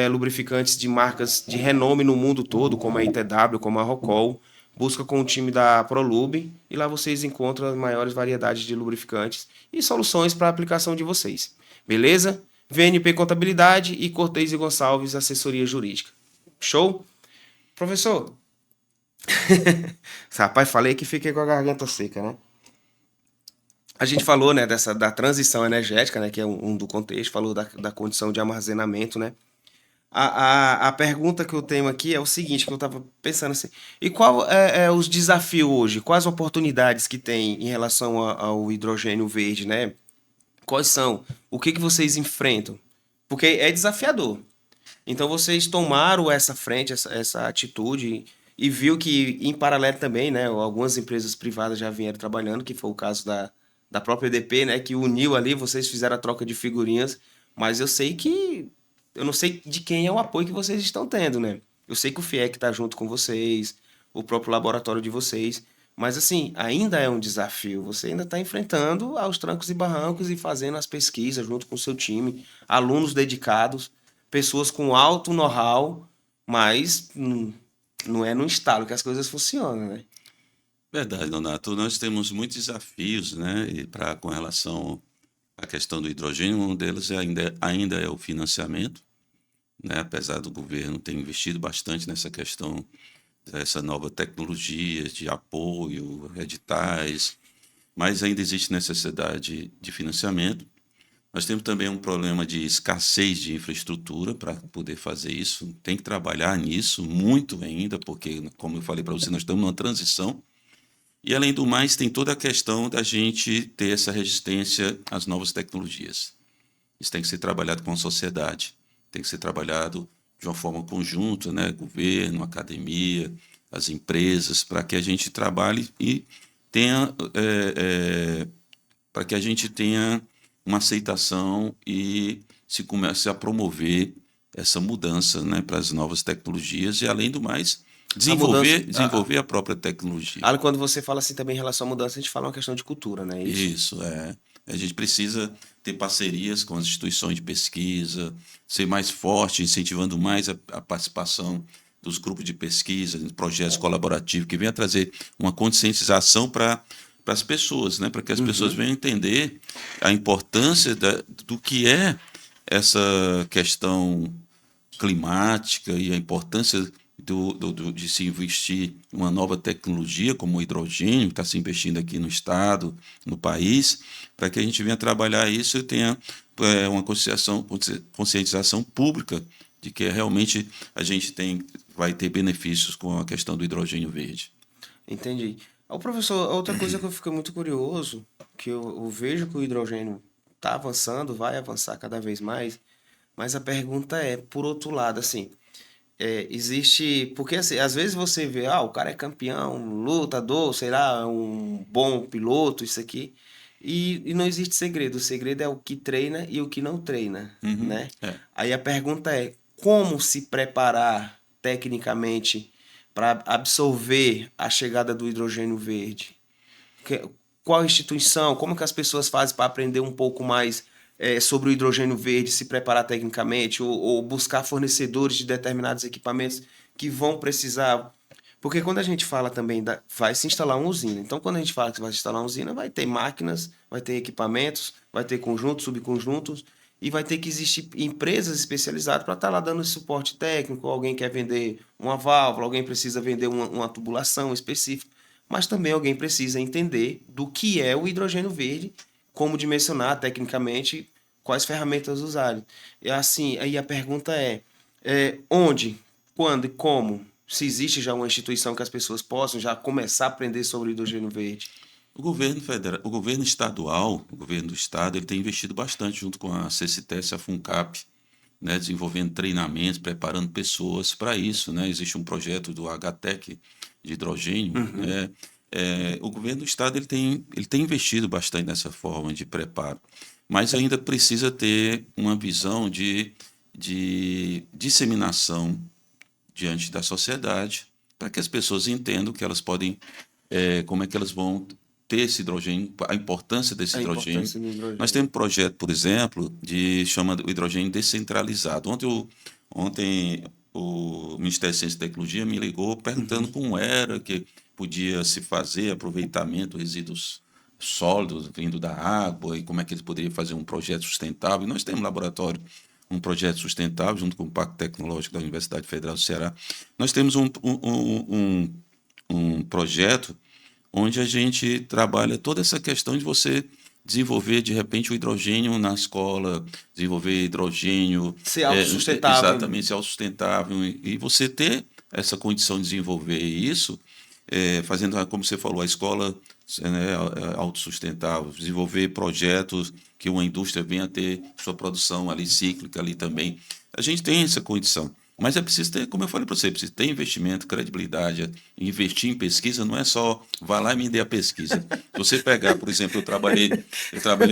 lubrificantes de marcas de renome no mundo todo, como a ITW, como a Rocol. Busca com o time da Prolube e lá vocês encontram as maiores variedades de lubrificantes e soluções para a aplicação de vocês. Beleza? VNP Contabilidade e Cortez e Gonçalves Assessoria Jurídica. Show? Professor, rapaz, falei que fiquei com a garganta seca, né? A gente falou, né, da transição energética, né, que é um do contexto, falou da condição de armazenamento, né? A pergunta que eu tenho aqui é o seguinte, que eu estava pensando assim, e qual é os desafios hoje? Quais oportunidades que tem em relação ao hidrogênio verde, né? Quais são? O que vocês enfrentam? Porque é desafiador. Então vocês tomaram essa frente, essa atitude e viu que em paralelo também, né, algumas empresas privadas já vieram trabalhando, que foi o caso da própria EDP, né, que uniu ali, vocês fizeram a troca de figurinhas, mas eu não sei de quem é o apoio que vocês estão tendo, né? Eu sei que o FIEC está junto com vocês, o próprio laboratório de vocês, mas assim, ainda é um desafio. Você ainda está enfrentando aos trancos e barrancos e fazendo as pesquisas junto com o seu time, alunos dedicados, pessoas com alto know-how, mas não é no estalo que as coisas funcionam, né? Verdade, Donato. Nós temos muitos desafios, né, com relação à questão do hidrogênio. Um deles ainda é o financiamento, né, apesar do governo ter investido bastante nessa questão dessa nova tecnologia de apoio, editais, mas ainda existe necessidade de financiamento. Nós temos também um problema de escassez de infraestrutura para poder fazer isso. Tem que trabalhar nisso muito ainda, porque, como eu falei para você, nós estamos numa transição. E, além do mais, tem toda a questão da gente ter essa resistência às novas tecnologias. Isso tem que ser trabalhado com a sociedade, tem que ser trabalhado de uma forma conjunta, né? Governo, academia, as empresas, para que a gente trabalhe e tenha, para que a gente tenha uma aceitação e se comece a promover essa mudança, né, para as novas tecnologias e, além do mais, A mudança. desenvolver a própria tecnologia. Quando você fala assim também em relação à mudança, a gente fala uma questão de cultura, né? Isso. Isso, é. A gente precisa ter parcerias com as instituições de pesquisa, ser mais forte, incentivando mais a participação dos grupos de pesquisa, de projetos colaborativos, que venha trazer uma conscientização para as pessoas, né? Para que as pessoas venham entender a importância do que é essa questão climática e a importância de se investir em uma nova tecnologia como o hidrogênio, que está se investindo aqui no Estado, no país, para que a gente venha trabalhar isso e tenha uma conscientização pública de que realmente a gente vai ter benefícios com a questão do hidrogênio verde. Entendi. O professor, outra coisa que eu fico muito curioso, que eu vejo que o hidrogênio está avançando, vai avançar cada vez mais, mas a pergunta é, por outro lado, assim, existe. Porque assim, às vezes você vê, o cara é campeão, lutador, sei lá, um bom piloto, isso aqui. E não existe segredo. O segredo é o que treina e o que não treina, Uhum, né? é. Aí a pergunta é, como se preparar tecnicamente para absorver a chegada do hidrogênio verde? Que- Qual instituição? Como que as pessoas fazem para aprender um pouco mais sobre o hidrogênio verde, se preparar tecnicamente, ou buscar fornecedores de determinados equipamentos que vão precisar. Porque quando a gente fala também, vai se instalar uma usina. Então, quando a gente fala que vai se instalar uma usina, vai ter máquinas, vai ter equipamentos, vai ter conjuntos, subconjuntos, e vai ter que existir empresas especializadas para estar lá dando esse suporte técnico. Alguém quer vender uma válvula, alguém precisa vender uma tubulação específica, mas também alguém precisa entender do que é o hidrogênio verde, como dimensionar tecnicamente, quais ferramentas usarem. E assim, aí a pergunta onde, quando e como? Se existe já uma instituição que as pessoas possam já começar a aprender sobre o hidrogênio verde. O governo federal, o governo estadual, o governo do estado, ele tem investido bastante junto com a CCTES e a FUNCAP né, desenvolvendo treinamentos, preparando pessoas para isso, né? Existe um projeto do HTEC de hidrogênio, né? O governo do estado ele tem investido bastante nessa forma de preparo, mas ainda precisa ter uma visão de disseminação diante da sociedade, para que as pessoas entendam que elas podem, como é que elas vão ter esse hidrogênio, a importância desse A hidrogênio. importância do hidrogênio. Nós temos um projeto, por exemplo, chama o hidrogênio descentralizado. Ontem o Ministério da Ciência e Tecnologia me ligou perguntando como era que podia se fazer aproveitamento de resíduos sólidos vindo da água e como é que eles poderiam fazer um projeto sustentável. E nós temos um laboratório, um projeto sustentável, junto com o Pacto Tecnológico da Universidade Federal do Ceará. Nós temos um projeto onde a gente trabalha toda essa questão de você desenvolver, de repente, o hidrogênio na escola, desenvolver hidrogênio... Ser autossustentável. Exatamente, ser autossustentável. E você ter essa condição de desenvolver isso, fazendo, como você falou, a escola, né, autossustentável, desenvolver projetos que uma indústria venha a ter sua produção ali cíclica ali também. A gente tem essa condição. Mas é preciso ter, como eu falei para você, precisa ter investimento, credibilidade, investir em pesquisa não é só vá lá e me dê a pesquisa. Se você pegar, por exemplo, eu trabalhei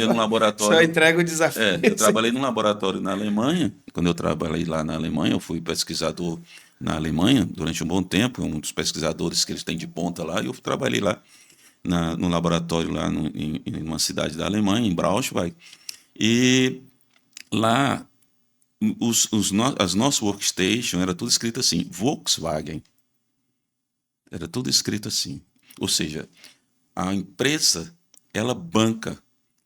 num laboratório. Só entrega o desafio. Eu trabalhei num laboratório na Alemanha. Quando eu trabalhei lá na Alemanha, eu fui pesquisador na Alemanha durante um bom tempo, um dos pesquisadores que eles têm de ponta lá, e eu trabalhei lá no laboratório lá em uma cidade da Alemanha, em Braunschweig. E lá as nossas workstations era tudo escrito assim, Volkswagen. Era tudo escrito assim. Ou seja, a empresa, ela banca,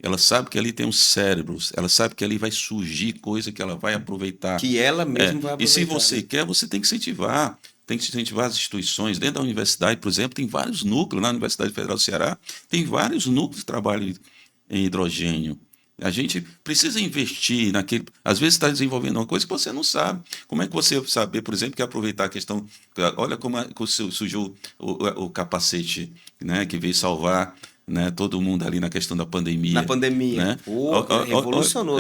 ela sabe que ali tem os cérebros, ela sabe que ali vai surgir coisa que ela vai aproveitar. Que ela mesma vai aproveitar. E se você quer, você tem que incentivar. Tem que incentivar as instituições. Dentro da universidade, por exemplo, tem vários núcleos, na Universidade Federal do Ceará, tem vários núcleos de trabalho em hidrogênio. A gente precisa investir naquele... Às vezes está desenvolvendo uma coisa que você não sabe. Como é que você saber, por exemplo, que aproveitar a questão... Olha como surgiu o capacete, né, que veio salvar, né, todo mundo ali na questão da pandemia. Na pandemia. Né? Revolucionou.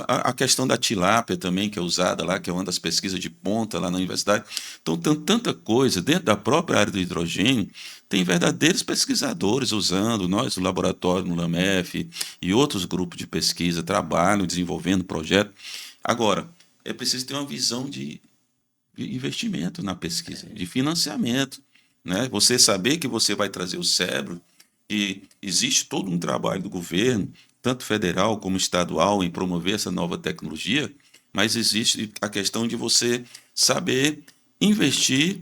A questão da tilápia também, que é usada lá, que é uma das pesquisas de ponta lá na universidade. Então, tem tanta coisa dentro da própria área do hidrogênio. Tem verdadeiros pesquisadores usando, nós, no laboratório, no LAMEF e outros grupos de pesquisa, trabalham, desenvolvendo projetos. Agora, é preciso ter uma visão de investimento na pesquisa, de financiamento. Né? Você saber que você vai trazer o cérebro, e existe todo um trabalho do governo, tanto federal como estadual, em promover essa nova tecnologia, mas existe a questão de você saber investir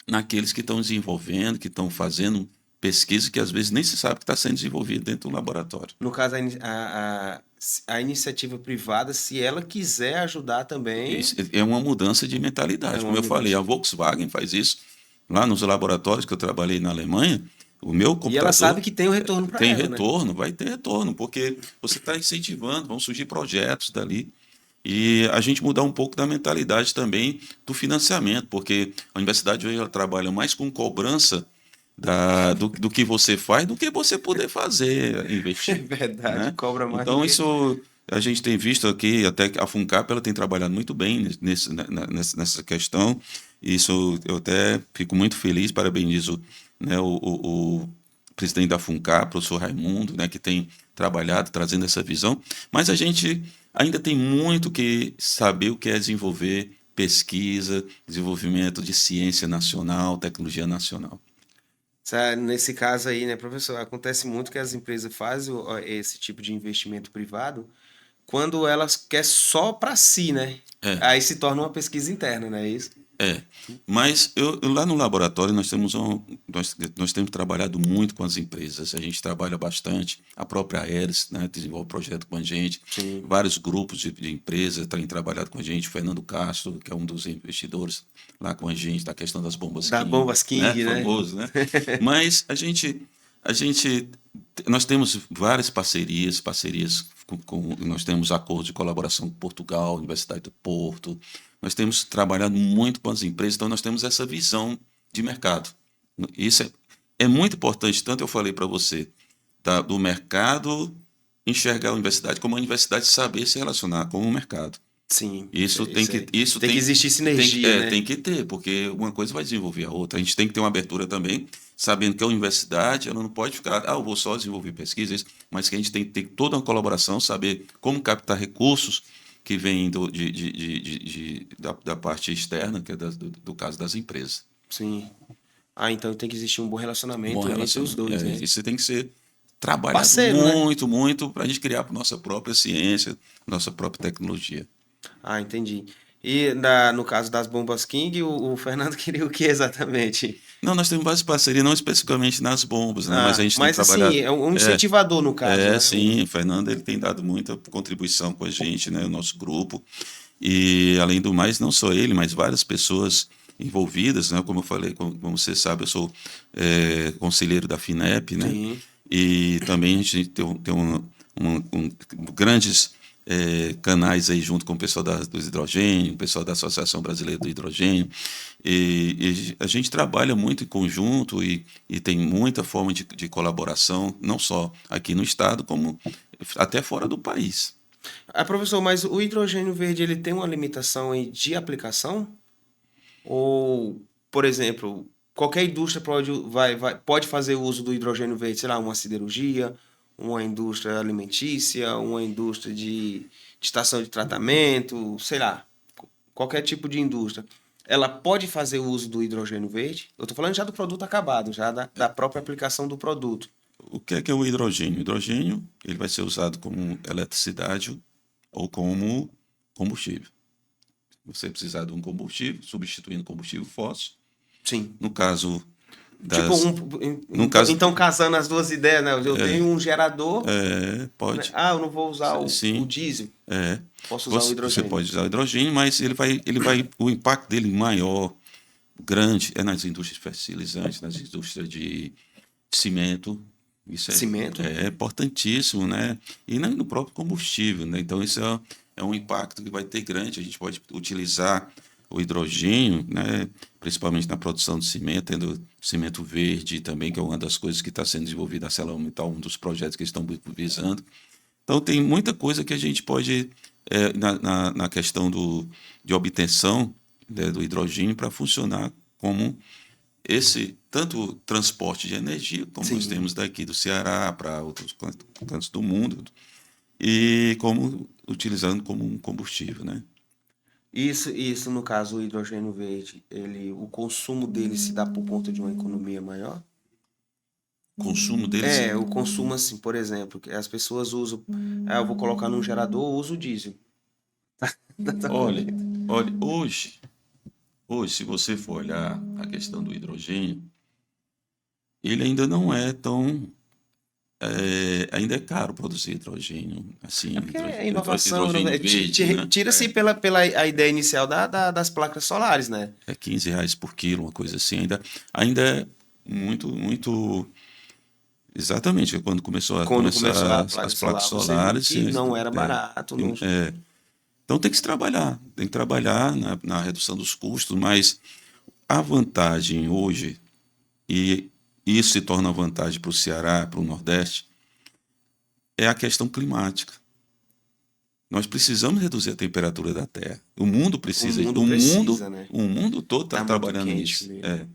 naqueles que estão desenvolvendo, que estão fazendo pesquisa que às vezes nem se sabe que está sendo desenvolvido dentro do laboratório. No caso, a iniciativa privada, se ela quiser ajudar também... Isso é uma mudança de mentalidade. Como eu falei, a Volkswagen faz isso. Lá nos laboratórios que eu trabalhei na Alemanha, o meu computador... E ela sabe que tem um retorno para ela, Tem retorno, né? Vai ter retorno, porque você está incentivando, vão surgir projetos dali. E a gente mudar um pouco da mentalidade também do financiamento, porque a universidade hoje ela trabalha mais com cobrança do que você faz do que você poder fazer, investir. É verdade, né? Cobra mais. Então, isso a gente tem visto aqui, até a FUNCAP ela tem trabalhado muito bem nessa questão. Isso eu até fico muito feliz, parabenizo, né, o presidente da FUNCAP, o professor Raimundo, né, que tem trabalhado, trazendo essa visão. Mas a gente ainda tem muito que saber o que é desenvolver pesquisa, desenvolvimento de ciência nacional, tecnologia nacional. Nesse caso aí, né, professor, acontece muito que as empresas fazem esse tipo de investimento privado quando elas querem só para si, né? Aí se torna uma pesquisa interna, não é isso? Mas lá no laboratório nós temos trabalhado muito com as empresas, a gente trabalha bastante, a própria Aeres, né, desenvolve projeto com a gente. Sim. Vários grupos de empresas têm trabalhado com a gente, o Fernando Castro, que é um dos investidores lá com a gente, da questão das bombas King. Da bombas King, né? Famoso, né? Mas nós temos várias parcerias nós temos acordos de colaboração com Portugal, Universidade do Porto. Nós temos trabalhado muito com as empresas, então nós temos essa visão de mercado. Isso é muito importante, tanto eu falei para você, do mercado enxergar a universidade, como a universidade saber se relacionar com o mercado. Sim. Isso tem que, isso tem que existir sinergia, né? tem que ter, porque uma coisa vai desenvolver a outra. A gente tem que ter uma abertura também, sabendo que a universidade ela não pode ficar, eu vou só desenvolver pesquisa, mas que a gente tem que ter toda uma colaboração, saber como captar recursos que vêm da parte externa, que é do caso das empresas. Sim. Então tem que existir um bom Um relacionamento bom entre os relacionamento. dois, né? Isso tem que ser trabalhado Parceiro, né? muito, muito para a gente criar a nossa própria ciência, nossa própria tecnologia. Entendi. E no caso das bombas King, o Fernando queria o que exatamente? Não, nós temos várias parcerias, não especificamente nas bombas, né? Mas a gente tem Mas trabalhado. assim, é um É, incentivador no caso, né? sim, o Fernando ele tem dado muita contribuição com a gente, né? O nosso grupo. E, além do mais, não só ele, mas várias pessoas envolvidas, né? Como eu falei, como você sabe, eu sou conselheiro da FINEP, né? Sim. E também a gente tem grandes canais aí junto com o pessoal do hidrogênio, o pessoal da Associação Brasileira do Hidrogênio. E a gente trabalha muito em conjunto e tem muita forma de colaboração, não só aqui no estado, como até fora do país. Professor, mas o hidrogênio verde ele tem uma limitação aí de aplicação? Ou, por exemplo, qualquer indústria pode fazer uso do hidrogênio verde, sei lá, uma siderurgia, uma indústria alimentícia, uma indústria de estação de tratamento, sei lá, qualquer tipo de indústria. Ela pode fazer uso do hidrogênio verde? Eu estou falando já do produto acabado, já da própria aplicação do produto. O que é o hidrogênio? O hidrogênio ele vai ser usado como eletricidade ou como combustível. Você precisar de um combustível, substituindo combustível fóssil. Sim. No caso Tipo, das... no caso, então casando as duas ideias, né? Eu tenho um gerador, né? pode. Eu não vou usar o Sim, diesel, posso usar o você hidrogênio. pode usar o hidrogênio, mas o impacto dele maior, grande, é nas indústrias fertilizantes, nas indústrias de cimento. Isso Cimento? é importantíssimo, né? E no próprio combustível, né? Então, isso é um impacto que vai ter grande. A gente pode utilizar o hidrogênio, né? Principalmente na produção de cimento, tendo cimento verde também, que é uma das coisas que está sendo desenvolvida a ArcelorMittal, um dos projetos que estão visando. Então, tem muita coisa que a gente pode, na questão de obtenção, né, do hidrogênio, para funcionar como tanto transporte de energia, como Sim. nós temos daqui do Ceará para outros cantos do mundo, e como utilizando como um combustível, né? Isso no caso, o hidrogênio verde, o consumo dele se dá por conta de uma economia maior? O consumo deles. O consumo assim, por exemplo, que as pessoas usam, eu vou colocar num gerador, eu uso diesel. Olha, hoje, se você for olhar a questão do hidrogênio, ele ainda não é tão. Ainda é caro produzir hidrogênio, assim, Porque é inovação, hidrogênio verde, né? tira-se pela a ideia inicial das placas solares, né? É R$ 15 por quilo, uma coisa assim. Ainda é muito, muito. Exatamente, quando começou a Quando começou a as placa placas solar, você viu solares. que não era barato. Não... Então tem que se trabalhar, na redução dos custos, mas a vantagem hoje, e isso se torna uma vantagem para o Ceará, para o Nordeste, é a questão climática. Nós precisamos reduzir a temperatura da Terra. O mundo precisa. Né? O mundo todo está trabalhando nisso. Mesmo.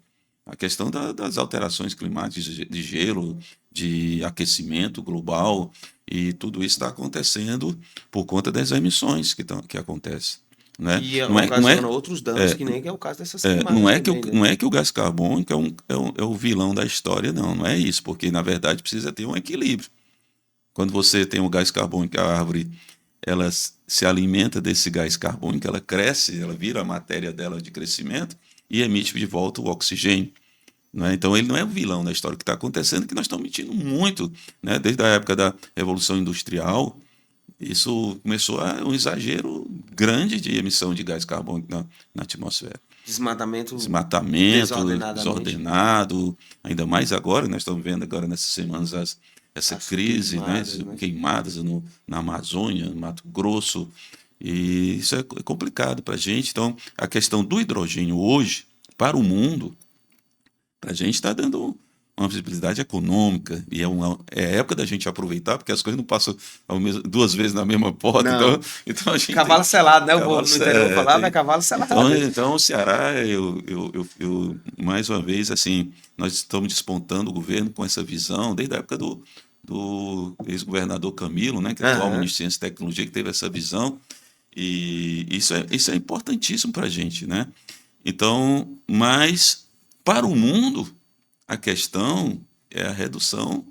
A questão das alterações climáticas, de gelo, de aquecimento global, e tudo isso está acontecendo por conta das emissões que acontecem. Né? E ocasiona outros danos, que nem é o caso dessas queimadas não é que o gás carbônico é o vilão da história, não é isso, porque na verdade precisa ter um equilíbrio. Quando você tem o gás carbônico, a árvore ela se alimenta desse gás carbônico, ela cresce, ela vira a matéria dela de crescimento e emite de volta o oxigênio. Né? Então, ele não é o vilão da história que está acontecendo, que nós estamos emitindo muito. Né? Desde a época da Revolução Industrial, isso começou um exagero grande de emissão de gás carbônico na atmosfera. Desmatamento desordenado, ainda mais agora, nós estamos vendo agora nessas semanas essa crise, queimadas na Amazônia, no Mato Grosso, e isso é complicado para a gente. Então, a questão do hidrogênio hoje, para o mundo, para a gente está dando uma visibilidade econômica e é a época da gente aproveitar, porque as coisas não passam duas vezes na mesma porta. Não. Então a gente Cavalo selado, né? O cavalo, povo no interior falava, é cavalo selado. então o Ceará, mais uma vez, assim, nós estamos despontando o governo com essa visão, desde a época do ex-governador Camilo, né, que é atual ministro de Ciência e Tecnologia, que teve essa visão, e isso é importantíssimo para a gente, né? Então, mas para o mundo, a questão é a redução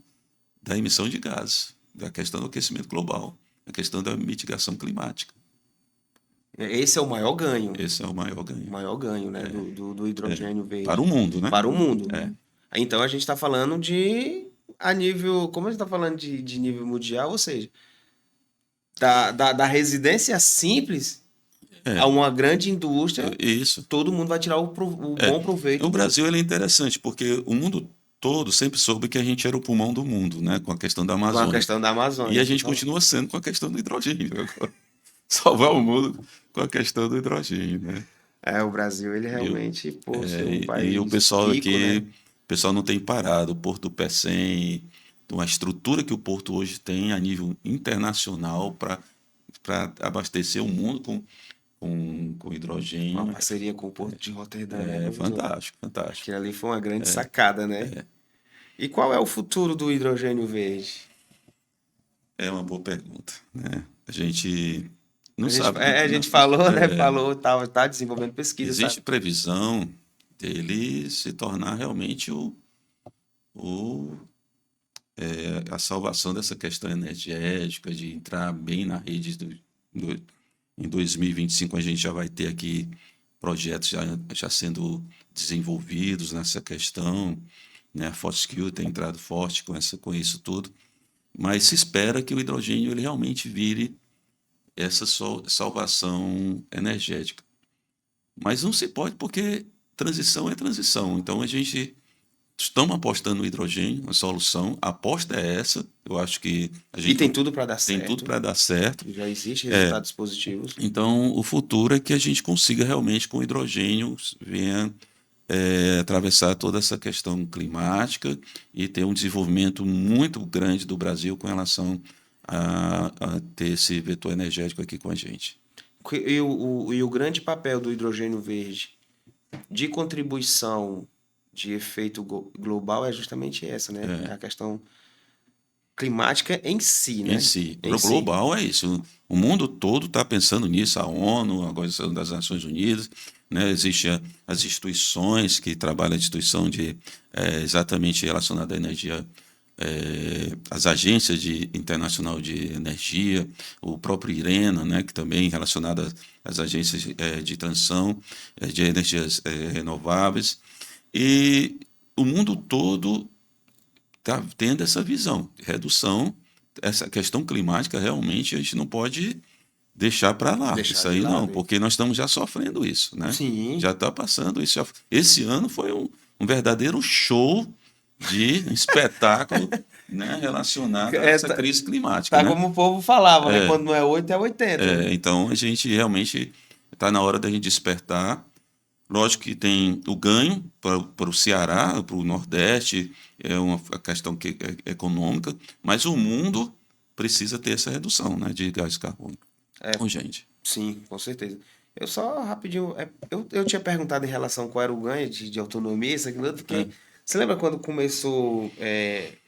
da emissão de gases, a questão do aquecimento global, a questão da mitigação climática. Esse é o maior ganho. Esse é o maior ganho. O maior ganho, né? Do hidrogênio verde. Para o mundo, né? Para o mundo. Então a gente está falando a nível. Como a gente está falando de nível mundial, ou seja, da residência simples a uma grande indústria, isso. Todo mundo vai tirar o bom proveito. O Brasil ele é interessante, porque o mundo todo sempre soube que a gente era o pulmão do mundo, né? Com a questão da Amazônia. Com a questão da Amazônia. E a gente continua sendo com a questão do hidrogênio. Salvar o mundo com a questão do hidrogênio, né? O Brasil, ele realmente, um país e o pessoal rico, aqui, né? o pessoal não tem parado. O Porto do Pecém, uma estrutura que o Porto hoje tem a nível internacional para abastecer o mundo com hidrogênio. Uma parceria com o Porto de Roterdã. Fantástico. Aquilo ali foi uma grande sacada, né? E qual é o futuro do hidrogênio verde? É uma boa pergunta, né? A gente não sabe. A gente falou, né? Tá desenvolvendo pesquisa. Existe previsão dele se tornar realmente a salvação dessa questão energética, de entrar bem na rede em 2025 a gente já vai ter aqui projetos já sendo desenvolvidos nessa questão, né? A Fortescue tem entrado forte com isso tudo, mas se espera que o hidrogênio ele realmente vire essa salvação energética. Mas não se pode porque transição é transição. Então a gente estamos apostando no hidrogênio, a solução, a aposta é essa. Eu acho que a gente tem tudo para dar certo. Tem tudo para dar certo. Já existem resultados positivos. Então o futuro é que a gente consiga realmente com o hidrogênio venha atravessar toda essa questão climática e ter um desenvolvimento muito grande do Brasil com relação a ter esse vetor energético aqui com a gente. E o grande papel do hidrogênio verde de contribuição de efeito global é justamente essa, né? A questão climática em si, né? Em si. Para o global é isso. O mundo todo está pensando nisso, a ONU, a Organização das Nações Unidas, né? Existem as instituições que trabalham a instituição exatamente relacionada à energia, as agências internacional de energia, o próprio IRENA, né? Que também é relacionado às agências de transição de energias renováveis. E o mundo todo está tendo essa visão de redução, essa questão climática realmente a gente não pode deixar para lá. Isso aí não, porque nós estamos já sofrendo isso, né? Sim. Já está passando isso. Esse ano foi um verdadeiro show de espetáculo, né, relacionado a essa crise climática. Né? Como o povo falava, né? Quando não é 8, é 80. Então a gente realmente está na hora da gente despertar. Lógico que tem o ganho para o Ceará, para o Nordeste, é uma questão econômica, mas o mundo precisa ter essa redução, né, de gás carbônico. Urgente. Sim, com certeza. Eu só rapidinho, eu tinha perguntado em relação qual era o ganho de autonomia, isso aqui, porque você lembra quando começou,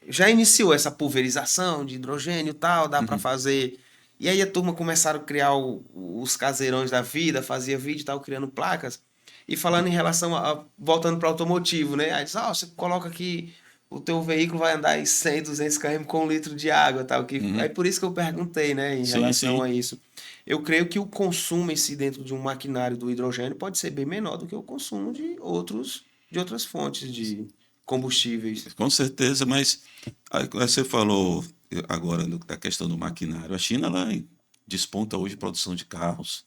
já iniciou essa pulverização de hidrogênio e tal, dá para fazer. E aí a turma começaram a criar os caseirões da vida, fazia vídeo e tal, criando placas. E falando em relação voltando para automotivo, né? Aí diz, você coloca aqui, o teu veículo vai andar em 100, 200 km com 1 litro de água, tal. É por isso que eu perguntei, né, em relação a isso. Eu creio que o consumo em si dentro de um maquinário do hidrogênio pode ser bem menor do que o consumo de outras fontes de combustíveis. Com certeza, mas você falou agora da questão do maquinário. A China ela desponta hoje a produção de carros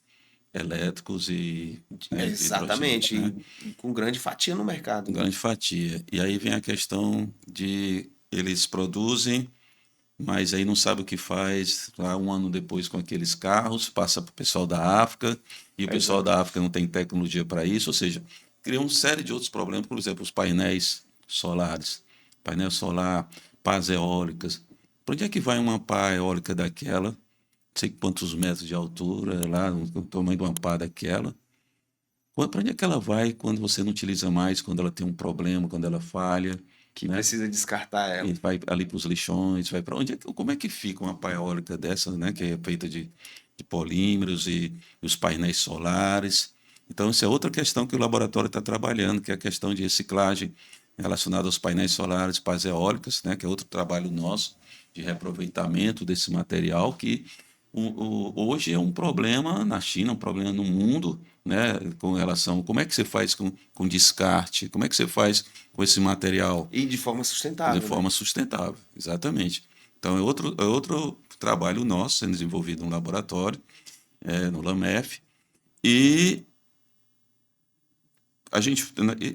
elétricos e exatamente, né? Com grande fatia no mercado. Grande fatia. E aí vem a questão de eles produzem, mas aí não sabe o que faz. Lá um ano depois com aqueles carros, passa para o pessoal da África, e o pessoal da África não tem tecnologia para isso, ou seja, cria uma série de outros problemas, por exemplo, os painéis solares. painel solar, pás eólicas. Para onde é que vai uma pá eólica daquela? Não sei quantos metros de altura, lá, o tamanho de uma pá daquela. Para onde é que ela vai quando você não utiliza mais, quando ela tem um problema, quando ela falha, Que né? precisa descartar ela. E vai ali para os lixões, vai para onde? Como é que fica uma pá eólica dessa, né? Que é feita de polímeros e os painéis solares. Então, essa é outra questão que o laboratório está trabalhando, que é a questão de reciclagem relacionada aos painéis solares, pás eólicas, né? Que é outro trabalho nosso de reaproveitamento desse material que hoje é um problema na China, um problema no mundo, né, com relação como é que você faz com descarte, como é que você faz com esse material E de forma sustentável. de forma sustentável, exatamente. Então é outro trabalho nosso sendo desenvolvido no laboratório, no LAMEF, e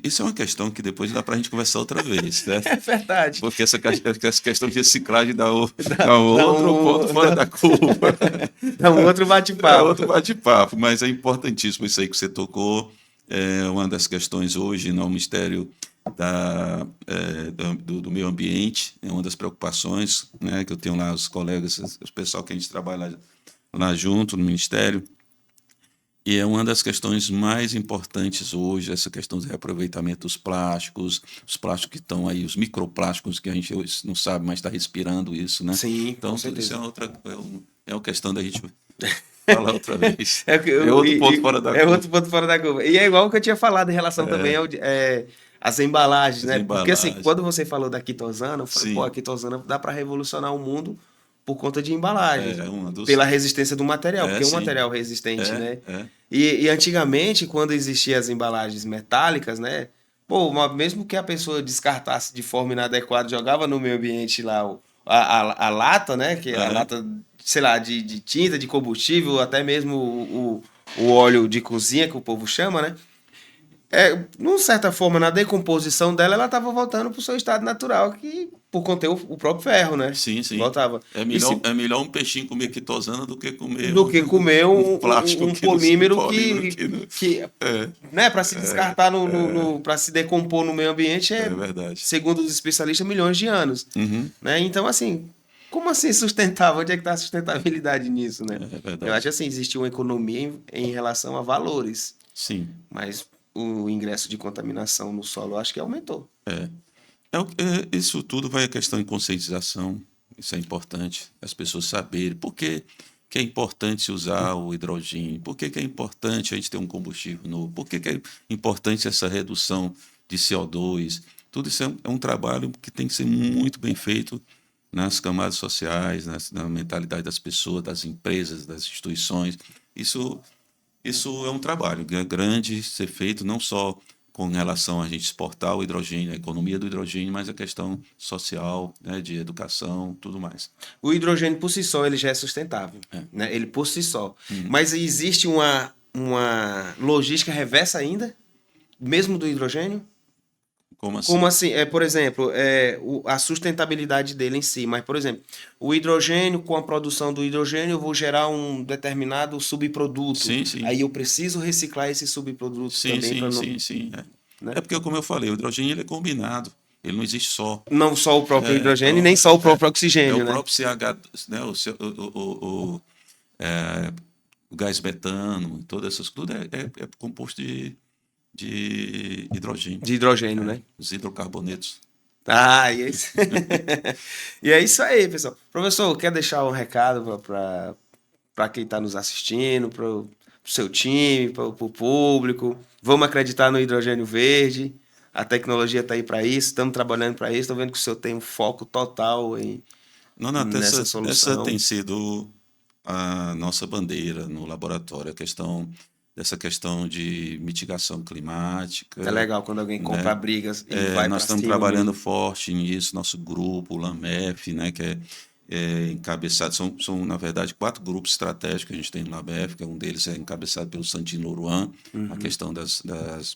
isso é uma questão que depois dá para a gente conversar outra vez, né? É verdade. Porque essa questão de reciclagem dá outro ponto fora da curva. Dá um outro É bate-papo. outro bate-papo, mas é importantíssimo isso aí que você tocou. É uma das questões hoje no Ministério do Meio Ambiente, é uma das preocupações, né, que eu tenho lá, os colegas, o pessoal que a gente trabalha lá junto no Ministério. E é uma das questões mais importantes hoje, essa questão do reaproveitamento dos plásticos, os plásticos que estão aí, os microplásticos que a gente hoje não sabe, mas está respirando isso, né? Sim, então, com tudo isso certeza. é uma questão da gente falar outra vez. É Outro ponto fora da curva. outro ponto fora da curva. E é igual o que eu tinha falado em relação também às embalagens, As né? Porque assim, embalagens. quando você falou da quitosana, eu falei, Sim. pô, a quitosana dá para revolucionar o mundo por conta de embalagens, Uma dos... pela resistência do material, porque é um sim. material resistente, né? É. E antigamente, quando existiam as embalagens metálicas, né? Pô, mesmo que a pessoa descartasse de forma inadequada, jogava no meio ambiente lá a lata, né? Que é a lata, sei lá, de tinta, de combustível, ou até mesmo o óleo de cozinha, que o povo chama, né? Numa certa forma, na decomposição dela, ela estava voltando para o seu estado natural, que por conter o próprio ferro, né? Sim. Voltava. É melhor um peixinho comer quitosana do que comer Do que comer um plástico um que não... polímero que né, para se descartar, para se decompor no meio ambiente, é verdade. segundo os especialistas, milhões de anos. Uhum. Né? Então, assim, como assim sustentável? Onde é que está a sustentabilidade nisso, né? É verdade. Eu acho assim, existe uma economia em relação a valores, Sim. mas o ingresso de contaminação no solo, eu acho que aumentou. Isso tudo vai a questão de conscientização, isso é importante, as pessoas saberem por que é importante usar o hidrogênio, por que é importante a gente ter um combustível novo, por que é importante essa redução de CO2. Tudo isso é um trabalho que tem que ser muito bem feito nas camadas sociais, na mentalidade das pessoas, das empresas, das instituições. Isso é um trabalho grande ser feito, não só com relação a gente exportar o hidrogênio, a economia do hidrogênio, mas a questão social, né, de educação, tudo mais. O hidrogênio por si só ele já é sustentável, né? Ele por si só. Mas existe uma logística reversa ainda, mesmo do hidrogênio? Como assim? Como assim? Por exemplo, a sustentabilidade dele em si. Mas, por exemplo, o hidrogênio, com a produção do hidrogênio, eu vou gerar um determinado subproduto. Sim. Aí eu preciso reciclar esse subproduto também para não. Sim. Né? É porque, como eu falei, o hidrogênio ele é combinado. Ele não existe só. Não só o próprio hidrogênio, nem só o próprio oxigênio, o né? próprio CH, né? O gás metano, todas essas tudo é composto de hidrogênio. De hidrogênio, né? Os hidrocarbonetos. E é isso. E é isso aí, pessoal. Professor, quer deixar um recado para quem está nos assistindo, para o seu time, para o público? Vamos acreditar no hidrogênio verde. A tecnologia está aí para isso, estamos trabalhando para isso. Estou vendo que o senhor tem um foco total nessa solução. Essa tem sido a nossa bandeira no laboratório, dessa questão de mitigação climática. É legal quando alguém compra brigas e vai nós estamos cima trabalhando mesmo. forte nisso, nosso grupo, o LAMEF, né, que é encabeçado, são, na verdade, 4 grupos estratégicos que a gente tem no LAMEF, que um deles é encabeçado pelo Santino Loruan, a questão das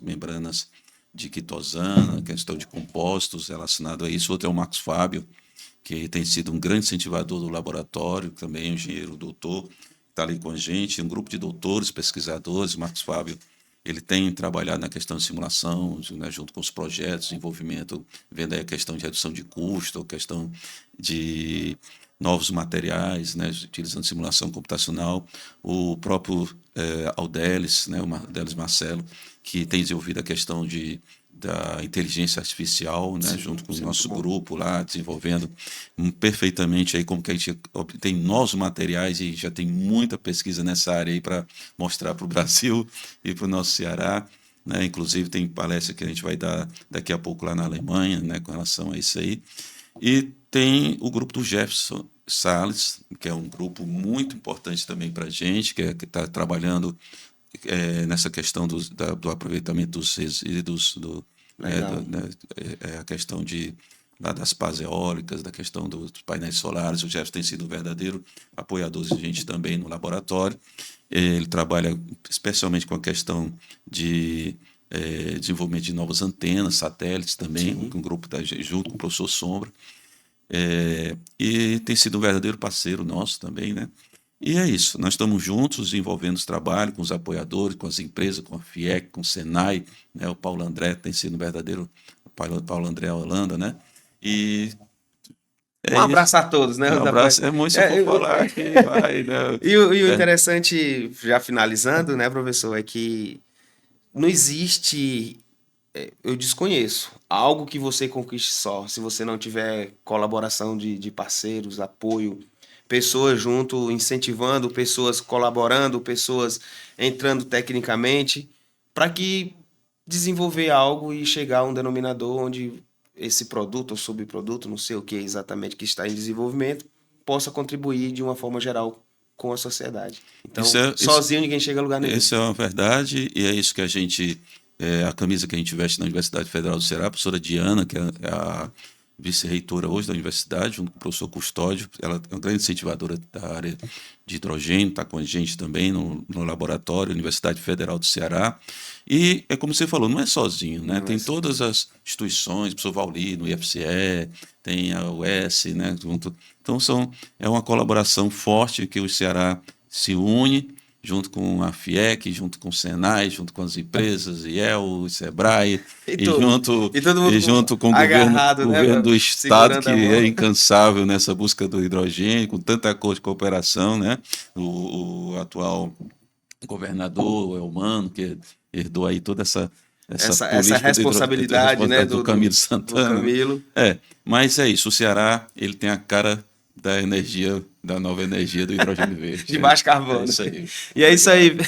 membranas de quitosana, a questão de compostos relacionado a isso. Outro é o Marcos Fábio, que tem sido um grande incentivador do laboratório, também engenheiro doutor, está ali com a gente, um grupo de doutores, pesquisadores, Marcos Fábio ele tem trabalhado na questão de simulação, né, junto com os projetos, desenvolvimento, vendo aí a questão de redução de custo, a questão de novos materiais, né, utilizando simulação computacional. O próprio Aldelis, né, o Aldelis Marcelo, que tem desenvolvido a questão da inteligência artificial, né, junto com o nosso grupo lá, desenvolvendo perfeitamente aí como que a gente obtém novos materiais, e já tem muita pesquisa nessa área aí para mostrar para o Brasil e para o nosso Ceará, né? Inclusive tem palestra que a gente vai dar daqui a pouco lá na Alemanha, né, com relação a isso aí. E tem o grupo do Jefferson Salles, que é um grupo muito importante também para a gente, que está trabalhando nessa questão do aproveitamento dos resíduos, a questão das pás eólicas, da questão dos painéis solares. O Jefferson tem sido um verdadeiro apoiador de gente também no laboratório. Ele trabalha especialmente com a questão de desenvolvimento de novas antenas, satélites também, com o grupo junto com o professor Sombra. E tem sido um verdadeiro parceiro nosso também, né? E é isso, nós estamos juntos desenvolvendo os trabalhos com os apoiadores, com as empresas, com a FIEC, com o Senai, né? O Paulo André tem sido um verdadeiro Paulo André Holanda, né? E um abraço a todos, né? Um abraço, é muito se eu for falar que vai, né? E o interessante, já finalizando, né, professor, é que não existe, eu desconheço, algo que você conquiste só, se você não tiver colaboração de parceiros, apoio, pessoas junto, incentivando, pessoas colaborando, pessoas entrando tecnicamente, para que desenvolver algo e chegar a um denominador onde esse produto ou subproduto, não sei o que exatamente que está em desenvolvimento, possa contribuir de uma forma geral com a sociedade. Então, sozinho ninguém chega a lugar nenhum. Isso é uma verdade, e é isso que a gente... a camisa que a gente veste na Universidade Federal do Ceará, a professora Diana, que é a vice-reitora hoje da universidade, junto com o professor Custódio, ela é uma grande incentivadora da área de hidrogênio, está com a gente também no laboratório, Universidade Federal do Ceará. E é como você falou, não é sozinho, né? Tem todas as instituições, o professor Vauli, no IFCE, tem a UES, né? Junto. Então é uma colaboração forte que o Ceará se une, junto com a FIEC, junto com o Senai, junto com as empresas, IEL, Sebrae, e junto com o governo do Estado, que é incansável nessa busca do hidrogênio, com tanta coisa de cooperação, né? O atual governador, Elmano, que herdou aí toda essa responsabilidade, né, do Camilo Santana. Do Camilo. Mas é isso, o Ceará ele tem a cara da energia, da nova energia do hidrogênio verde. De baixo carbono. É isso aí. E é isso aí.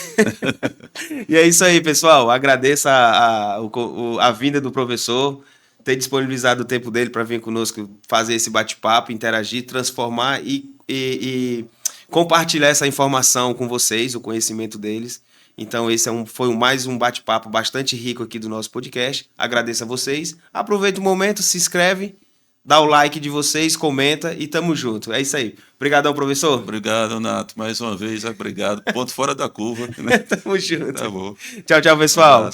E é isso aí, pessoal. Agradeço a vinda do professor, ter disponibilizado o tempo dele para vir conosco fazer esse bate-papo, interagir, transformar e compartilhar essa informação com vocês, o conhecimento deles. Então, esse foi mais um bate-papo bastante rico aqui do nosso podcast. Agradeço a vocês. Aproveita o momento, se inscreve, dá o like de vocês, comenta e tamo junto. É isso aí. Obrigadão, professor. Obrigado, Nato. Mais uma vez, obrigado. Ponto fora da curva. Né? Tamo junto. Tá bom. Tchau, tchau, pessoal.